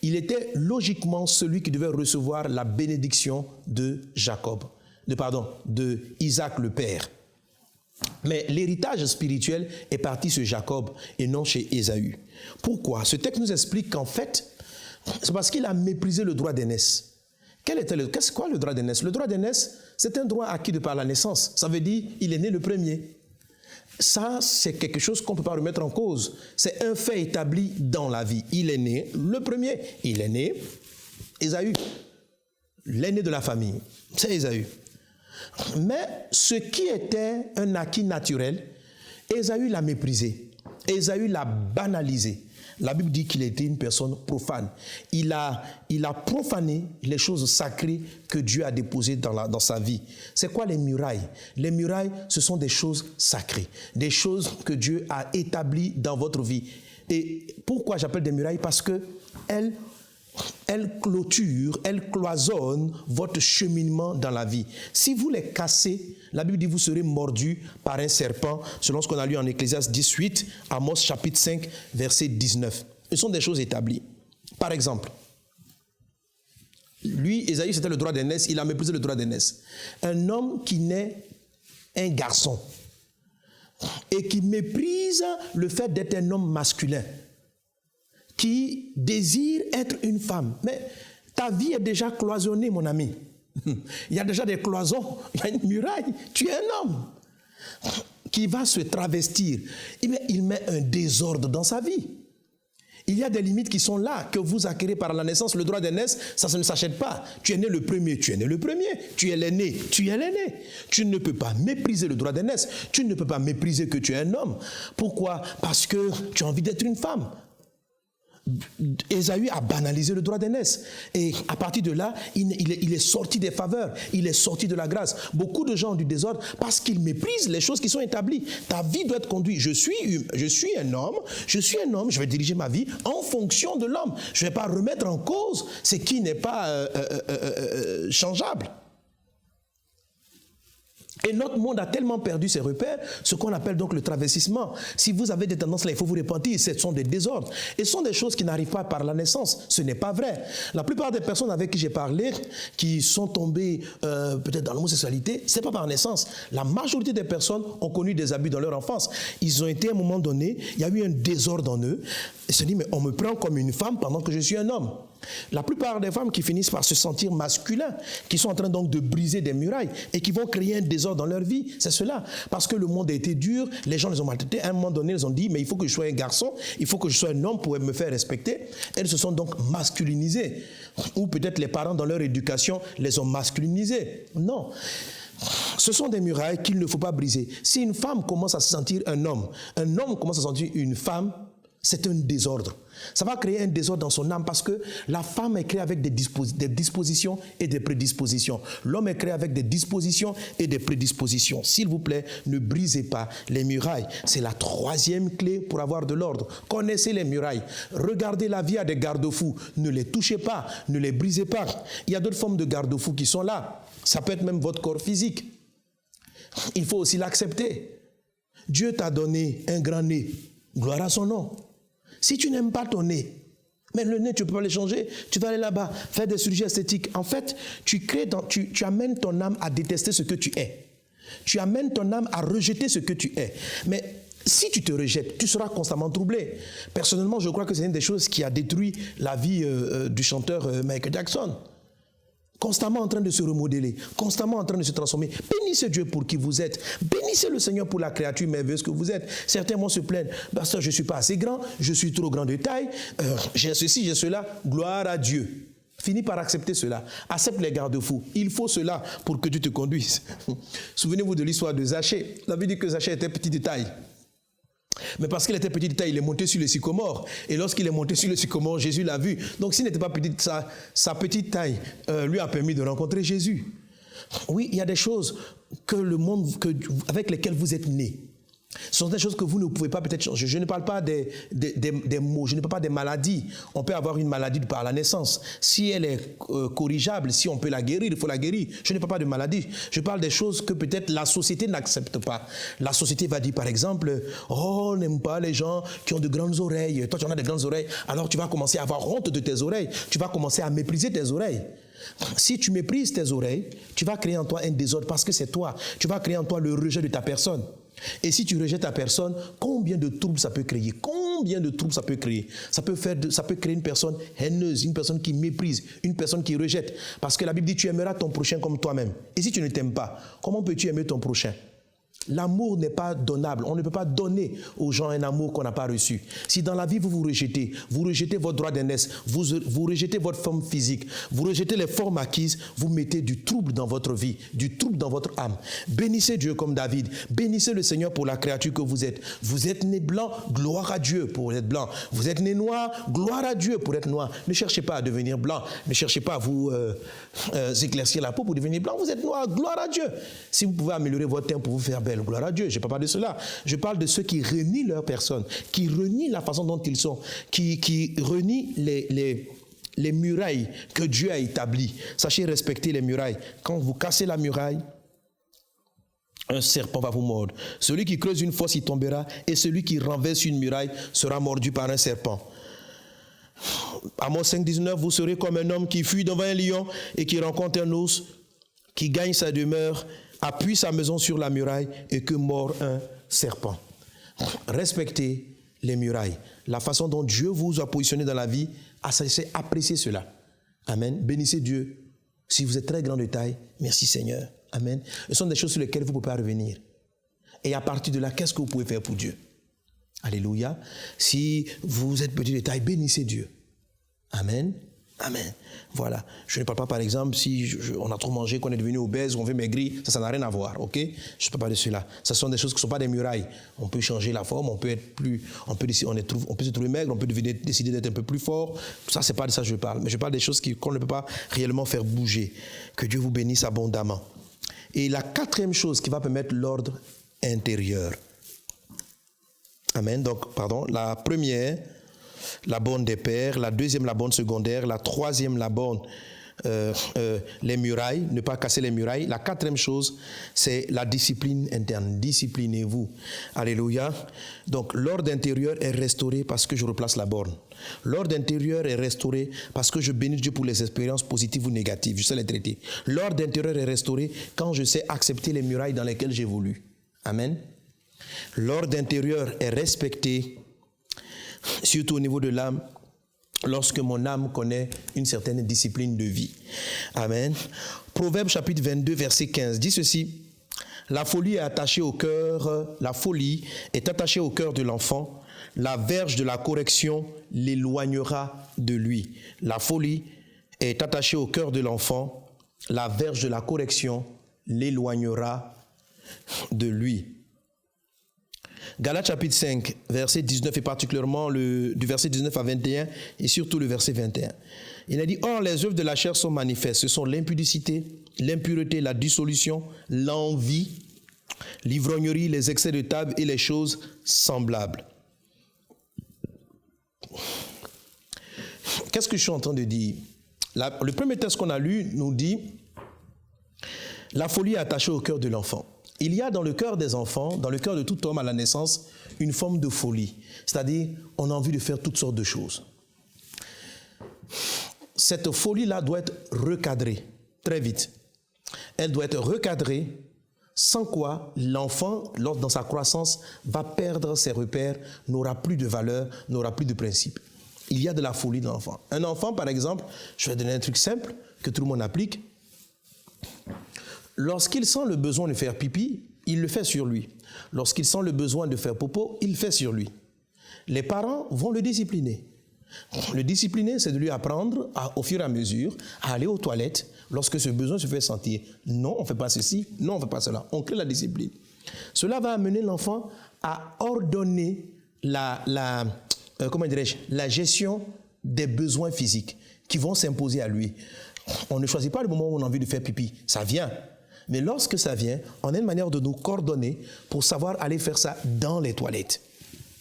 Il était logiquement celui qui devait recevoir la bénédiction de de Isaac le père. Mais l'héritage spirituel est parti chez Jacob et non chez Ésaü. Pourquoi? Ce texte nous explique qu'en fait, c'est parce qu'il a méprisé le droit d'aînesse Qu'est-ce quoi le droit d'aînesse? Le droit d'aînesse, c'est un droit acquis de par la naissance. Ça veut dire il est né le premier. Ça, c'est quelque chose qu'on ne peut pas remettre en cause. C'est un fait établi dans la vie. Il est né le premier. Il est né Ésaü, l'aîné de la famille. C'est Ésaü. Mais ce qui était un acquis naturel, Ésaü l'a méprisé. Ésaü l'a banalisé. La Bible dit qu'il était une personne profane. Il a profané les choses sacrées que Dieu a déposées dans sa vie. C'est quoi les murailles? Les murailles, ce sont des choses sacrées, des choses que Dieu a établies dans votre vie. Et pourquoi j'appelle des murailles? Parce que elles clôturent, elles cloisonnent votre cheminement dans la vie. Si vous les cassez, la Bible dit que vous serez mordus par un serpent, selon ce qu'on a lu en Ecclésiaste 18, Amos chapitre 5, verset 19. Ce sont des choses établies. Par exemple, lui, Ésaü, c'était le droit d'aînesse, il a méprisé le droit d'aînesse. Un homme qui naît un garçon et qui méprise le fait d'être un homme masculin, qui désire être une femme. Mais ta vie est déjà cloisonnée, mon ami. Il y a déjà des cloisons, il y a une muraille. Tu es un homme qui va se travestir. Il met un désordre dans sa vie. Il y a des limites qui sont là, que vous acquérez par la naissance. Le droit d'aînesse, ça ne s'achète pas. Tu es né le premier, tu es né le premier. Tu es l'aîné, tu es l'aîné. Tu ne peux pas mépriser le droit d'aînesse. Tu ne peux pas mépriser que tu es un homme. Pourquoi? Parce que tu as envie d'être une femme. Ésaü a banalisé le droit d'aînesse. Et à partir de là, il est sorti des faveurs, il est sorti de la grâce. Beaucoup de gens ont du désordre parce qu'ils méprisent les choses qui sont établies. Ta vie doit être conduite. Je suis un homme, je vais diriger ma vie en fonction de l'homme. Je ne vais pas remettre en cause ce qui n'est pas changeable. Et notre monde a tellement perdu ses repères, ce qu'on appelle donc le travestissement. Si vous avez des tendances là, il faut vous repentir, ce sont des désordres. Et ce sont des choses qui n'arrivent pas par la naissance. Ce n'est pas vrai. La plupart des personnes avec qui j'ai parlé, qui sont tombées peut-être dans l'homosexualité, ce n'est pas par naissance. La majorité des personnes ont connu des abus dans leur enfance. Ils ont été à un moment donné, il y a eu un désordre en eux. Ils se disent, mais on me prend comme une femme pendant que je suis un homme. La plupart des femmes qui finissent par se sentir masculins, qui sont en train donc de briser des murailles et qui vont créer un désordre dans leur vie, c'est cela. Parce que le monde a été dur, les gens les ont maltraités. À un moment donné, ils ont dit, mais il faut que je sois un garçon, il faut que je sois un homme pour me faire respecter. Elles se sont donc masculinisées. Ou peut-être les parents dans leur éducation les ont masculinisées. Non. Ce sont des murailles qu'il ne faut pas briser. Si une femme commence à se sentir un homme commence à se sentir une femme, c'est un désordre. Ça va créer un désordre dans son âme parce que la femme est créée avec des dispositions et des prédispositions. L'homme est créé avec des dispositions et des prédispositions. S'il vous plaît, ne brisez pas les murailles. C'est la troisième clé pour avoir de l'ordre. Connaissez les murailles. Regardez la vie à des garde-fous. Ne les touchez pas, ne les brisez pas. Il y a d'autres formes de garde-fous qui sont là. Ça peut être même votre corps physique. Il faut aussi l'accepter. Dieu t'a donné un grand nez. Gloire à son nom. Si tu n'aimes pas ton nez, mais le nez, tu ne peux pas le changer, tu vas aller là-bas, faire des chirurgies esthétiques. En fait, tu amènes ton âme à détester ce que tu es. Tu amènes ton âme à rejeter ce que tu es. Mais si tu te rejettes, tu seras constamment troublé. Personnellement, je crois que c'est une des choses qui a détruit la vie du chanteur Michael Jackson. Constamment en train de se remodeler, constamment en train de se transformer. Bénissez Dieu pour qui vous êtes. Bénissez le Seigneur pour la créature merveilleuse que vous êtes. Certains vont se plaindre. Pasteur, je ne suis pas assez grand, je suis trop grand de taille, j'ai ceci, j'ai cela. Gloire à Dieu. Finis par accepter cela. Accepte les garde-fous. Il faut cela pour que tu te conduises. Souvenez-vous de l'histoire de Zachée. La Bible dit que Zachée était petit de taille. Mais parce qu'il était petit de taille, il est monté sur le sycomore. Et lorsqu'il est monté sur le sycomore, Jésus l'a vu. Donc s'il n'était pas petit, sa petite taille lui a permis de rencontrer Jésus. Oui, il y a des choses que le monde, avec lesquelles vous êtes nés. Ce sont des choses que vous ne pouvez pas peut-être changer. Je ne parle pas des maux, je ne parle pas des maladies. On peut avoir une maladie par la naissance. Si elle est corrigeable, si on peut la guérir, il faut la guérir. Je ne parle pas de maladie. Je parle des choses que peut-être la société n'accepte pas. La société va dire par exemple, oh, on n'aime pas les gens qui ont de grandes oreilles. Toi, tu en as de grandes oreilles. Alors tu vas commencer à avoir honte de tes oreilles. Tu vas commencer à mépriser tes oreilles. Si tu méprises tes oreilles, tu vas créer en toi un désordre parce que c'est toi. Tu vas créer en toi le rejet de ta personne. Et si tu rejettes ta personne, combien de troubles ça peut créer? Combien de troubles ça peut créer? Ça peut créer une personne haineuse, une personne qui méprise, une personne qui rejette. Parce que la Bible dit, tu aimeras ton prochain comme toi-même. Et si tu ne t'aimes pas, comment peux-tu aimer ton prochain? L'amour n'est pas donnable. On ne peut pas donner aux gens un amour qu'on n'a pas reçu. Si dans la vie, vous rejetez votre droit d'aînesse, vous rejetez votre forme physique, vous rejetez les formes acquises, vous mettez du trouble dans votre vie, du trouble dans votre âme. Bénissez Dieu comme David. Bénissez le Seigneur pour la créature que vous êtes. Vous êtes né blanc, gloire à Dieu pour être blanc. Vous êtes né noir, gloire à Dieu pour être noir. Ne cherchez pas à devenir blanc. Ne cherchez pas à vous éclaircir la peau pour devenir blanc. Vous êtes noir, gloire à Dieu. Si vous pouvez améliorer votre teint pour vous faire belle, gloire à Dieu. Je ne parle pas de cela. Je parle de ceux qui renient leur personne, qui renient la façon dont ils sont, qui renient les murailles que Dieu a établies. Sachez respecter les murailles. Quand vous cassez la muraille, un serpent va vous mordre. Celui qui creuse une fosse, il tombera, et celui qui renverse une muraille sera mordu par un serpent. Amos 5,19, vous serez comme un homme qui fuit devant un lion et qui rencontre un ours, qui gagne sa demeure, appuie sa maison sur la muraille et que mord un serpent. Respectez les murailles. La façon dont Dieu vous a positionné dans la vie, appréciez cela. Amen. Bénissez Dieu. Si vous êtes très grand de taille, merci Seigneur. Amen. Ce sont des choses sur lesquelles vous ne pouvez pas revenir. Et à partir de là, qu'est-ce que vous pouvez faire pour Dieu? Alléluia. Si vous êtes petit de taille, bénissez Dieu. Amen. Amen. Voilà. Je ne parle pas, par exemple, si on a trop mangé, qu'on est devenu obèse, on veut maigrir, ça n'a rien à voir, ok? Je ne parle pas de cela. Ce sont des choses qui ne sont pas des murailles. On peut changer la forme, on peut être plus, on peut se trouver maigre, on peut décider d'être un peu plus fort. Ça, c'est pas de ça que je parle. Mais je parle des choses qu'on ne peut pas réellement faire bouger. Que Dieu vous bénisse abondamment. Et la quatrième chose qui va permettre l'ordre intérieur. Amen. Donc, la première, la borne des pères, la deuxième, la borne secondaire, la troisième, la borne, les murailles, ne pas casser les murailles. La quatrième chose, c'est la discipline interne. Disciplinez-vous. Alléluia. Donc, l'ordre intérieur est restauré parce que je replace la borne. L'ordre intérieur est restauré parce que je bénis Dieu pour les expériences positives ou négatives. Je sais les traiter. L'ordre intérieur est restauré quand je sais accepter les murailles dans lesquelles j'évolue. Amen. L'ordre intérieur est respecté, surtout au niveau de l'âme, lorsque mon âme connaît une certaine discipline de vie. Amen. Proverbe chapitre 22, verset 15 dit ceci. La folie est attachée au cœur de l'enfant. La verge de la correction l'éloignera de lui. La folie est attachée au cœur de l'enfant. La verge de la correction l'éloignera de lui. Galates chapitre 5, verset 19 et particulièrement du verset 19 à 21 et surtout le verset 21. Il a dit, or les œuvres de la chair sont manifestes. Ce sont l'impudicité, l'impureté, la dissolution, l'envie, l'ivrognerie, les excès de table et les choses semblables. Qu'est-ce que je suis en train de dire? Le premier texte qu'on a lu nous dit, la folie est attachée au cœur de l'enfant. Il y a dans le cœur des enfants, dans le cœur de tout homme à la naissance, une forme de folie. C'est-à-dire, on a envie de faire toutes sortes de choses. Cette folie-là doit être recadrée très vite. Elle doit être recadrée, sans quoi l'enfant, dans sa croissance, va perdre ses repères, n'aura plus de valeur, n'aura plus de principe. Il y a de la folie dans l'enfant. Un enfant, par exemple, je vais donner un truc simple que tout le monde applique. Lorsqu'il sent le besoin de faire pipi, il le fait sur lui. Lorsqu'il sent le besoin de faire popo, il le fait sur lui. Les parents vont le discipliner. Le discipliner, c'est de lui apprendre, au fur et à mesure, à aller aux toilettes lorsque ce besoin se fait sentir. Non, on ne fait pas ceci, non, on ne fait pas cela. On crée la discipline. Cela va amener l'enfant à ordonner la gestion des besoins physiques qui vont s'imposer à lui. On ne choisit pas le moment où on a envie de faire pipi. Ça vient. Mais lorsque ça vient, on a une manière de nous coordonner pour savoir aller faire ça dans les toilettes.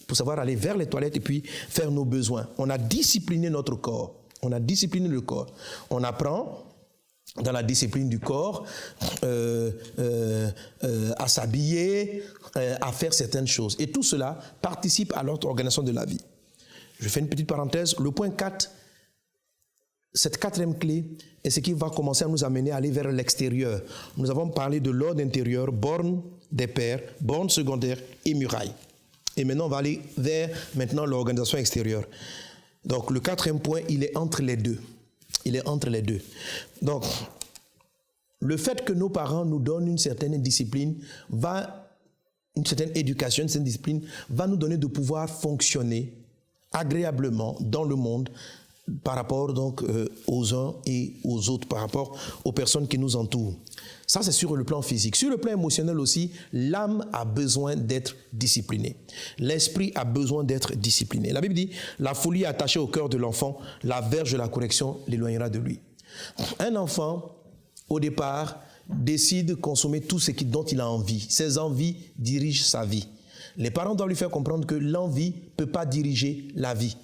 Pour savoir aller vers les toilettes et puis faire nos besoins. On a discipliné notre corps. On a discipliné le corps. On apprend dans la discipline du corps à s'habiller, à faire certaines choses. Et tout cela participe à notre organisation de la vie. Je fais une petite parenthèse. Le point 4, cette quatrième clé est ce qui va commencer à nous amener à aller vers l'extérieur. Nous avons parlé de l'ordre intérieur, borne, des pairs, bornes secondaires et murailles. Et maintenant, on va aller vers l'organisation extérieure. Donc, le quatrième point, il est entre les deux. Il est entre les deux. Donc, le fait que nos parents nous donnent une certaine discipline, une certaine éducation, une certaine discipline, va nous donner de pouvoir fonctionner agréablement dans le monde par rapport donc aux uns et aux autres, par rapport aux personnes qui nous entourent. Ça, c'est sur le plan physique. Sur le plan émotionnel aussi, l'âme a besoin d'être disciplinée. L'esprit a besoin d'être discipliné. La Bible dit, la folie attachée au cœur de l'enfant, la verge de la correction l'éloignera de lui. Un enfant, au départ, décide de consommer tout ce dont il a envie. Ses envies dirigent sa vie. Les parents doivent lui faire comprendre que l'envie ne peut pas diriger la vie.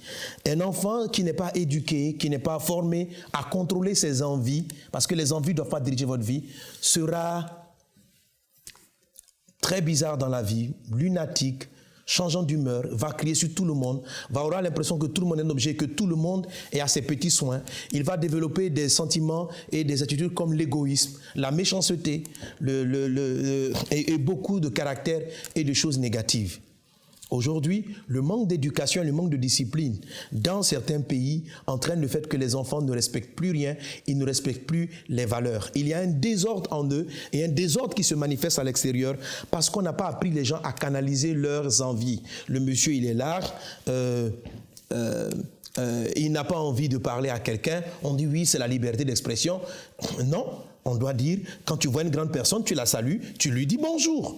Un enfant qui n'est pas éduqué, qui n'est pas formé à contrôler ses envies, parce que les envies ne doivent pas diriger votre vie, sera très bizarre dans la vie, lunatique, changeant d'humeur, va crier sur tout le monde, va avoir l'impression que tout le monde est un objet, que tout le monde est à ses petits soins. Il va développer des sentiments et des attitudes comme l'égoïsme, la méchanceté et beaucoup de caractères et de choses négatives. Aujourd'hui, le manque d'éducation et le manque de discipline dans certains pays entraîne le fait que les enfants ne respectent plus rien, ils ne respectent plus les valeurs. Il y a un désordre en eux et un désordre qui se manifeste à l'extérieur parce qu'on n'a pas appris les gens à canaliser leurs envies. Le monsieur, il est là, il n'a pas envie de parler à quelqu'un, on dit oui, c'est la liberté d'expression. Non, on doit dire, quand tu vois une grande personne, tu la salues, tu lui dis bonjour.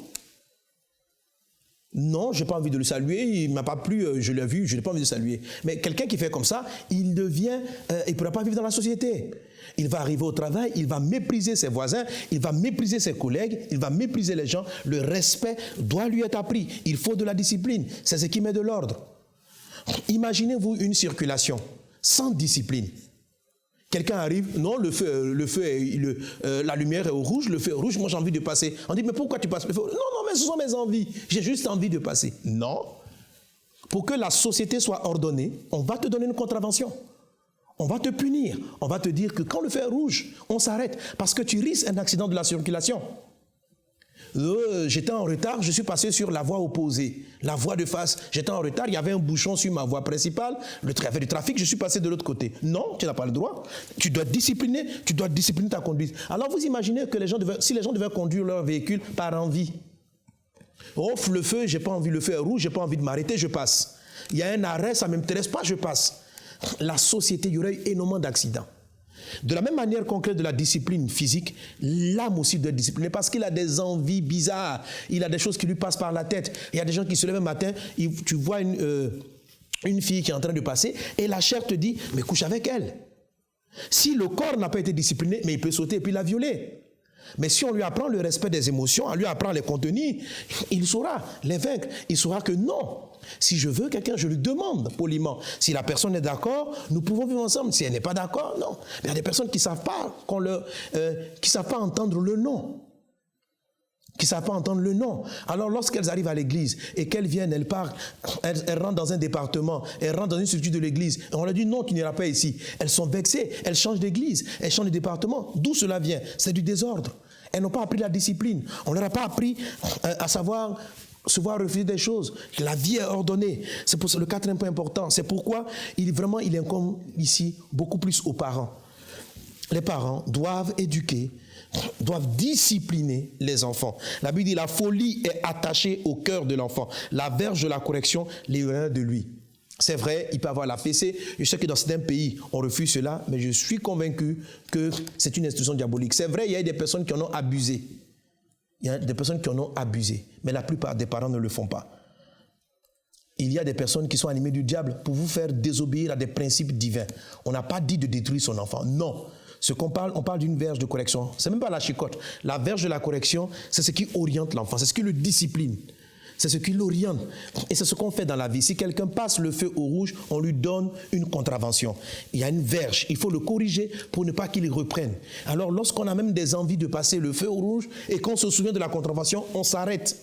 Non, je n'ai pas envie de le saluer, il ne m'a pas plu, je l'ai vu, je n'ai pas envie de le saluer. Mais quelqu'un qui fait comme ça, il ne pourra pas vivre dans la société. Il va arriver au travail, il va mépriser ses voisins, il va mépriser ses collègues, il va mépriser les gens. Le respect doit lui être appris. Il faut de la discipline, c'est ce qui met de l'ordre. Imaginez-vous une circulation sans discipline. Quelqu'un arrive, non, la lumière est au rouge, le feu est rouge, moi j'ai envie de passer. On dit, mais pourquoi tu passes le feu? Non, mais ce sont mes envies, j'ai juste envie de passer. Non. Pour que la société soit ordonnée, on va te donner une contravention. On va te punir. On va te dire que quand le feu est rouge, on s'arrête parce que tu risques un accident de la circulation. J'étais en retard, je suis passé sur la voie opposée, la voie de face. J'étais en retard, il y avait un bouchon sur ma voie principale, il y avait du trafic, je suis passé de l'autre côté. Non, tu n'as pas le droit. Tu dois discipliner ta conduite. Alors vous imaginez que si les gens devaient conduire leur véhicule par envie. Oh, le feu, j'ai pas envie, le feu est rouge, j'ai pas envie de m'arrêter, je passe. Il y a un arrêt, ça ne m'intéresse pas, je passe. La société, il y aurait eu énormément d'accidents. De la même manière qu'on crée de la discipline physique, l'âme aussi doit être disciplinée parce qu'il a des envies bizarres, il a des choses qui lui passent par la tête. Il y a des gens qui se lèvent un matin, tu vois une fille qui est en train de passer et la chair te dit, mais couche avec elle. Si le corps n'a pas été discipliné, mais il peut sauter et puis la violer. Mais si on lui apprend le respect des émotions, on lui apprend les contenir, il saura les vaincre. Il saura que non. Si je veux quelqu'un, je lui demande poliment. Si la personne est d'accord, nous pouvons vivre ensemble. Si elle n'est pas d'accord, non. Mais il y a des personnes qui ne savent pas savent pas entendre le non. Qui ne savent pas entendre le non. Alors lorsqu'elles arrivent à l'église et qu'elles viennent, elles partent, elles rentrent dans un département, elles rentrent dans une structure de l'église, et on leur dit non, tu n'iras pas ici. Elles sont vexées, elles changent d'église, elles changent de département. D'où cela vient? C'est du désordre. Elles n'ont pas appris la discipline. On ne leur a pas appris à savoir se voir refuser des choses. La vie est ordonnée. C'est pour ça le quatrième point important. C'est pourquoi il incombe ici beaucoup plus aux parents. Les parents doivent éduquer, doivent discipliner les enfants. La Bible dit la folie est attachée au cœur de l'enfant. La verge de la correction l'éloignera de lui. C'est vrai, il peut avoir la fessée. Je sais que dans certains pays, on refuse cela, mais je suis convaincu que c'est une institution diabolique. C'est vrai, il y a des personnes qui en ont abusé. Il y a des personnes qui en ont abusé, mais la plupart des parents ne le font pas. Il y a des personnes qui sont animées du diable pour vous faire désobéir à des principes divins. On n'a pas dit de détruire son enfant, non. On parle d'une verge de correction. C'est même pas la chicotte. La verge de la correction, c'est ce qui oriente l'enfant, c'est ce qui le discipline. C'est ce qui l'oriente. Et c'est ce qu'on fait dans la vie. Si quelqu'un passe le feu au rouge, on lui donne une contravention. Il y a une verge. Il faut le corriger pour ne pas qu'il reprenne. Alors, lorsqu'on a même des envies de passer le feu au rouge et qu'on se souvient de la contravention, on s'arrête.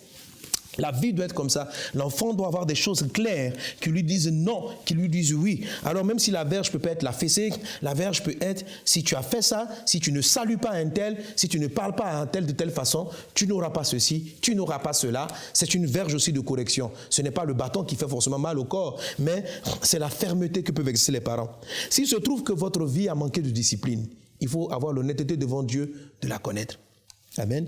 La vie doit être comme ça. L'enfant doit avoir des choses claires qui lui disent non, qui lui disent oui. Alors même si la verge peut être la fessée, la verge peut être si tu as fait ça, si tu ne salues pas un tel, si tu ne parles pas à un tel de telle façon, tu n'auras pas ceci, tu n'auras pas cela. C'est une verge aussi de correction. Ce n'est pas le bâton qui fait forcément mal au corps, mais c'est la fermeté que peuvent exercer les parents. S'il se trouve que votre vie a manqué de discipline, il faut avoir l'honnêteté devant Dieu de la connaître. Amen.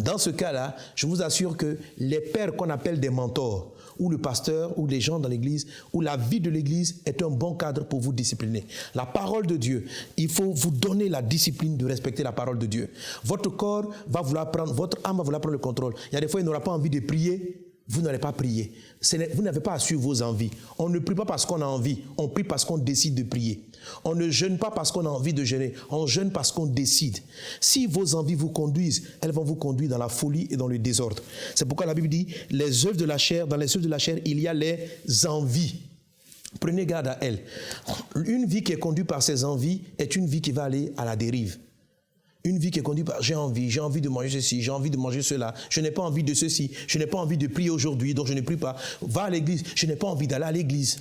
Dans ce cas-là, je vous assure que les pères qu'on appelle des mentors, ou le pasteur, ou les gens dans l'église, ou la vie de l'église est un bon cadre pour vous discipliner. La parole de Dieu, il faut vous donner la discipline de respecter la parole de Dieu. Votre corps va vouloir prendre, votre âme va vouloir prendre le contrôle. Il y a des fois, il n'aura pas envie de prier. Vous n'allez pas prier. Vous n'avez pas à suivre vos envies. On ne prie pas parce qu'on a envie. On prie parce qu'on décide de prier. On ne jeûne pas parce qu'on a envie de jeûner. On jeûne parce qu'on décide. Si vos envies vous conduisent, elles vont vous conduire dans la folie et dans le désordre. C'est pourquoi la Bible dit, les œuvres de la chair, dans les œuvres de la chair, il y a les envies. Prenez garde à elles. Une vie qui est conduite par ses envies est une vie qui va aller à la dérive. Une vie qui est conduite par j'ai envie de manger ceci, j'ai envie de manger cela, je n'ai pas envie de ceci, je n'ai pas envie de prier aujourd'hui, donc je ne prie pas. Va à l'église, je n'ai pas envie d'aller à l'église.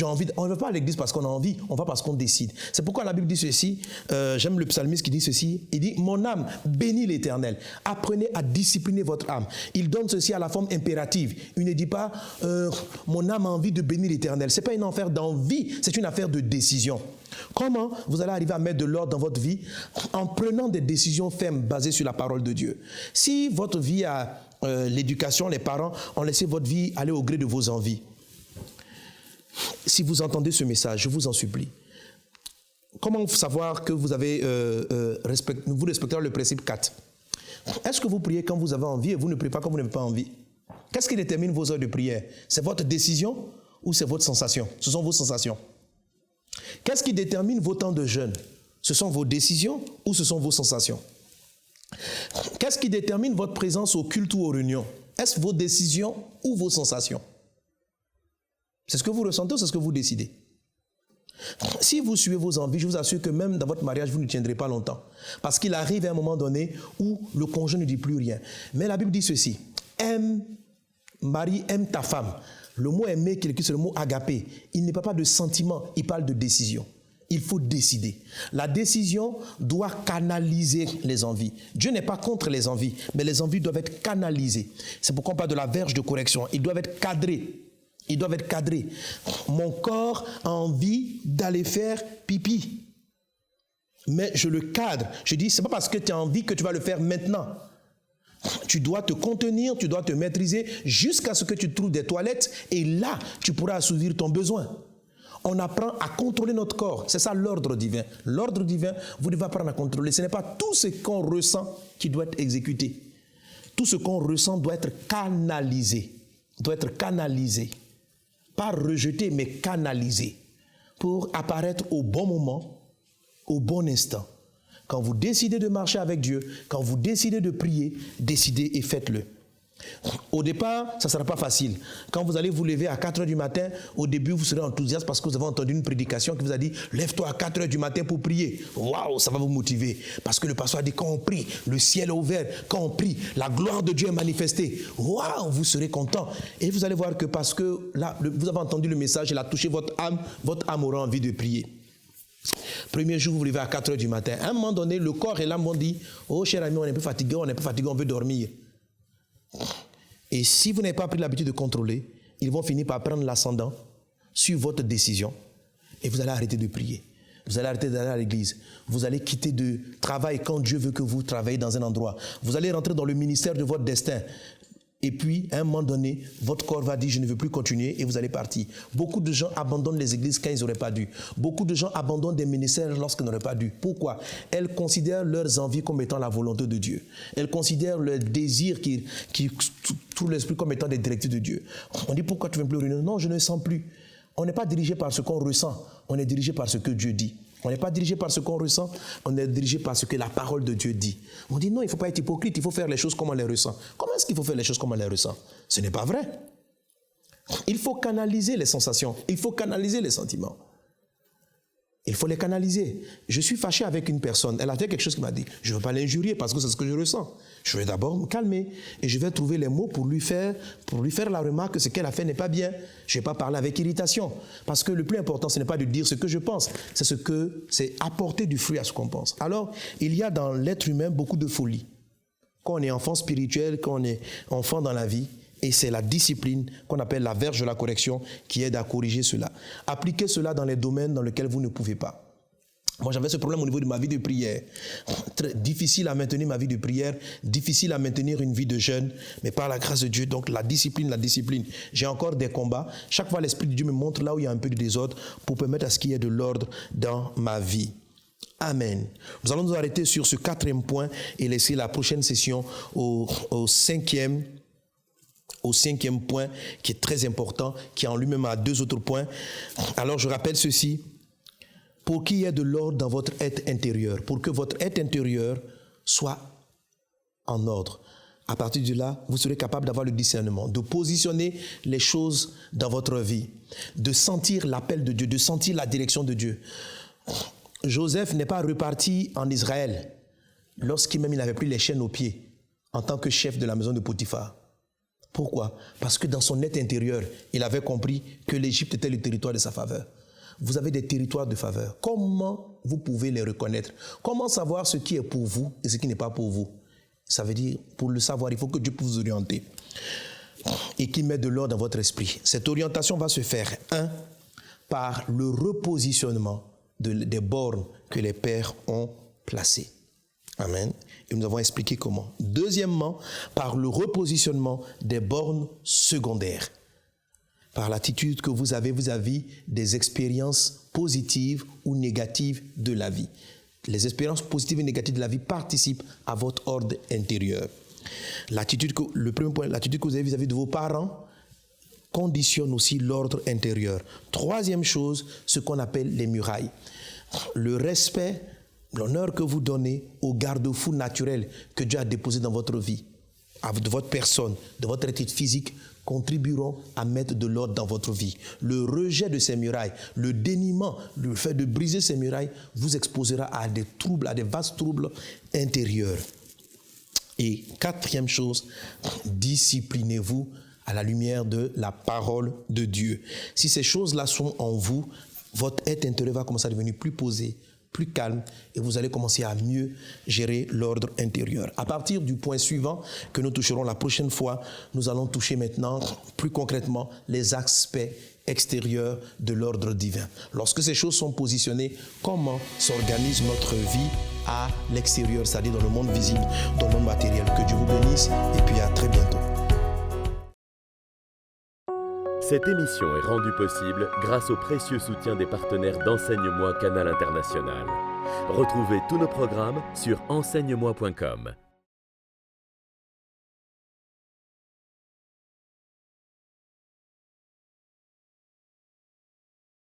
On ne va pas à l'église parce qu'on a envie, on va parce qu'on décide. C'est pourquoi la Bible dit ceci, j'aime le psalmiste qui dit ceci, il dit, mon âme bénit l'Éternel, apprenez à discipliner votre âme. Il donne ceci à la forme impérative. Il ne dit pas, mon âme a envie de bénir l'Éternel. Ce n'est pas une affaire d'envie, c'est une affaire de décision. Comment vous allez arriver à mettre de l'ordre dans votre vie? En prenant des décisions fermes basées sur la parole de Dieu. Si votre vie a l'éducation, les parents ont laissé votre vie aller au gré de vos envies, si vous entendez ce message, je vous en supplie, comment savoir que vous avez vous respecterez le principe 4? Est-ce que vous priez quand vous avez envie et vous ne priez pas quand vous n'avez pas envie? Qu'est-ce qui détermine vos heures de prière? C'est votre décision ou c'est votre sensation? Ce sont vos sensations. Qu'est-ce qui détermine vos temps de jeûne? Ce sont vos décisions ou ce sont vos sensations? Qu'est-ce qui détermine votre présence au culte ou aux réunions? Est-ce vos décisions ou vos sensations? C'est ce que vous ressentez ou c'est ce que vous décidez? Si vous suivez vos envies, je vous assure que même dans votre mariage, vous ne tiendrez pas longtemps. Parce qu'il arrive à un moment donné où le conjoint ne dit plus rien. Mais la Bible dit ceci, Marie, aime ta femme. Le mot aimer, c'est le mot agapé. Il ne parle pas de sentiment, il parle de décision. Il faut décider. La décision doit canaliser les envies. Dieu n'est pas contre les envies, mais les envies doivent être canalisées. C'est pourquoi on parle de la verge de correction. Ils doivent être cadrés. Ils doivent être cadrés. Mon corps a envie d'aller faire pipi. Mais je le cadre. Je dis, ce n'est pas parce que tu as envie que tu vas le faire maintenant. Tu dois te contenir, tu dois te maîtriser jusqu'à ce que tu trouves des toilettes et là, tu pourras assouvir ton besoin. On apprend à contrôler notre corps. C'est ça l'ordre divin. L'ordre divin, vous devez apprendre à contrôler. Ce n'est pas tout ce qu'on ressent qui doit être exécuté. Tout ce qu'on ressent doit être canalisé. Doit être canalisé. Pas rejeté, mais canalisé. Pour apparaître au bon moment, au bon instant. Quand vous décidez de marcher avec Dieu, quand vous décidez de prier, décidez et faites-le. Au départ, ça ne sera pas facile. Quand vous allez vous lever à 4 heures du matin, au début, vous serez enthousiaste parce que vous avez entendu une prédication qui vous a dit « Lève-toi à 4 heures du matin pour prier. » Waouh, ça va vous motiver. Parce que le pasteur a dit « Quand on prie, le ciel est ouvert. Quand on prie, la gloire de Dieu est manifestée. » Waouh, vous serez content. Et vous allez voir que parce que là, vous avez entendu le message, il a touché votre âme aura envie de prier. Premier jour, vous vous levez à 4 heures du matin. À un moment donné, le corps et l'âme vont dire « Oh, cher ami, on est un peu fatigué, on veut dormir. » Et si vous n'avez pas pris l'habitude de contrôler, ils vont finir par prendre l'ascendant sur votre décision et vous allez arrêter de prier. Vous allez arrêter d'aller à l'église. Vous allez quitter de travail quand Dieu veut que vous travaillez dans un endroit. Vous allez rentrer dans le ministère de votre destin. Et puis, à un moment donné, votre corps va dire « je ne veux plus continuer » et vous allez partir. Beaucoup de gens abandonnent les églises quand ils n'auraient pas dû. Beaucoup de gens abandonnent des ministères lorsqu'ils n'auraient pas dû. Pourquoi? Elles considèrent leurs envies comme étant la volonté de Dieu. Elles considèrent leurs désirs qui trouvent l'esprit comme étant des directives de Dieu. On dit « pourquoi tu ne veux plus réunir ?» Non, je ne sens plus. On n'est pas dirigé par ce qu'on ressent. On est dirigé par ce que Dieu dit. On n'est pas dirigé par ce qu'on ressent, on est dirigé par ce que la parole de Dieu dit. On dit non, il ne faut pas être hypocrite, il faut faire les choses comme on les ressent. Comment est-ce qu'il faut faire les choses comme on les ressent? Ce n'est pas vrai. Il faut canaliser les sensations, il faut canaliser les sentiments. Il faut les canaliser. Je suis fâché avec une personne. Elle a fait quelque chose qui m'a dit. Je ne veux pas l'injurier parce que c'est ce que je ressens. Je vais d'abord me calmer et je vais trouver les mots pour lui faire la remarque que ce qu'elle a fait n'est pas bien. Je ne vais pas parler avec irritation. Parce que le plus important, ce n'est pas de dire ce que je pense. C'est apporter du fruit à ce qu'on pense. Alors, il y a dans l'être humain beaucoup de folie. Quand on est enfant spirituel, quand on est enfant dans la vie, et c'est la discipline qu'on appelle la verge de la correction qui aide à corriger cela. Appliquez cela dans les domaines dans lesquels vous ne pouvez pas. Moi, j'avais ce problème au niveau de ma vie de prière. Très difficile à maintenir ma vie de prière, difficile à maintenir une vie de jeûne, mais par la grâce de Dieu, donc la discipline. J'ai encore des combats. Chaque fois, l'Esprit de Dieu me montre là où il y a un peu de désordre pour permettre à ce qu'il y ait de l'ordre dans ma vie. Amen. Nous allons nous arrêter sur ce 4e point et laisser la prochaine session au 5e point qui est très important, qui en lui-même a 2 autres points. Alors je rappelle ceci, pour qu'il y ait de l'ordre dans votre être intérieur, pour que votre être intérieur soit en ordre. À partir de là, vous serez capable d'avoir le discernement, de positionner les choses dans votre vie, de sentir l'appel de Dieu, de sentir la direction de Dieu. Joseph n'est pas reparti en Israël lorsqu'il n'avait plus les chaînes aux pieds en tant que chef de la maison de Potiphar. Pourquoi? Parce que dans son être intérieur, il avait compris que l'Égypte était le territoire de sa faveur. Vous avez des territoires de faveur. Comment vous pouvez les reconnaître? Comment savoir ce qui est pour vous et ce qui n'est pas pour vous? Ça veut dire, pour le savoir, il faut que Dieu puisse vous orienter et qu'il mette de l'ordre dans votre esprit. Cette orientation va se faire, par le repositionnement des bornes que les pères ont placées. Amen. Et nous avons expliqué comment. Deuxièmement, par le repositionnement des bornes secondaires. Par l'attitude que vous avez vis-à-vis des expériences positives ou négatives de la vie. Les expériences positives et négatives de la vie participent à votre ordre intérieur. Le premier point, l'attitude que vous avez vis-à-vis de vos parents conditionne aussi l'ordre intérieur. Troisième chose, ce qu'on appelle les murailles. Le respect, l'honneur que vous donnez aux garde-fous naturels que Dieu a déposés dans votre vie, de votre personne, de votre étude physique, contribueront à mettre de l'ordre dans votre vie. Le rejet de ces murailles, le déniement, le fait de briser ces murailles vous exposera à des troubles, à des vastes troubles intérieurs. Et quatrième chose, disciplinez-vous à la lumière de la parole de Dieu. Si ces choses-là sont en vous, votre être intérieur va commencer à devenir plus posé, plus calme, et vous allez commencer à mieux gérer l'ordre intérieur. À partir du point suivant que nous toucherons la prochaine fois, nous allons toucher maintenant plus concrètement les aspects extérieurs de l'ordre divin. Lorsque ces choses sont positionnées, comment s'organise notre vie à l'extérieur, c'est-à-dire dans le monde visible, dans le monde matériel. Que Dieu vous bénisse et puis à très bientôt. Cette émission est rendue possible grâce au précieux soutien des partenaires d'Enseigne-moi Canal International. Retrouvez tous nos programmes sur enseigne-moi.com.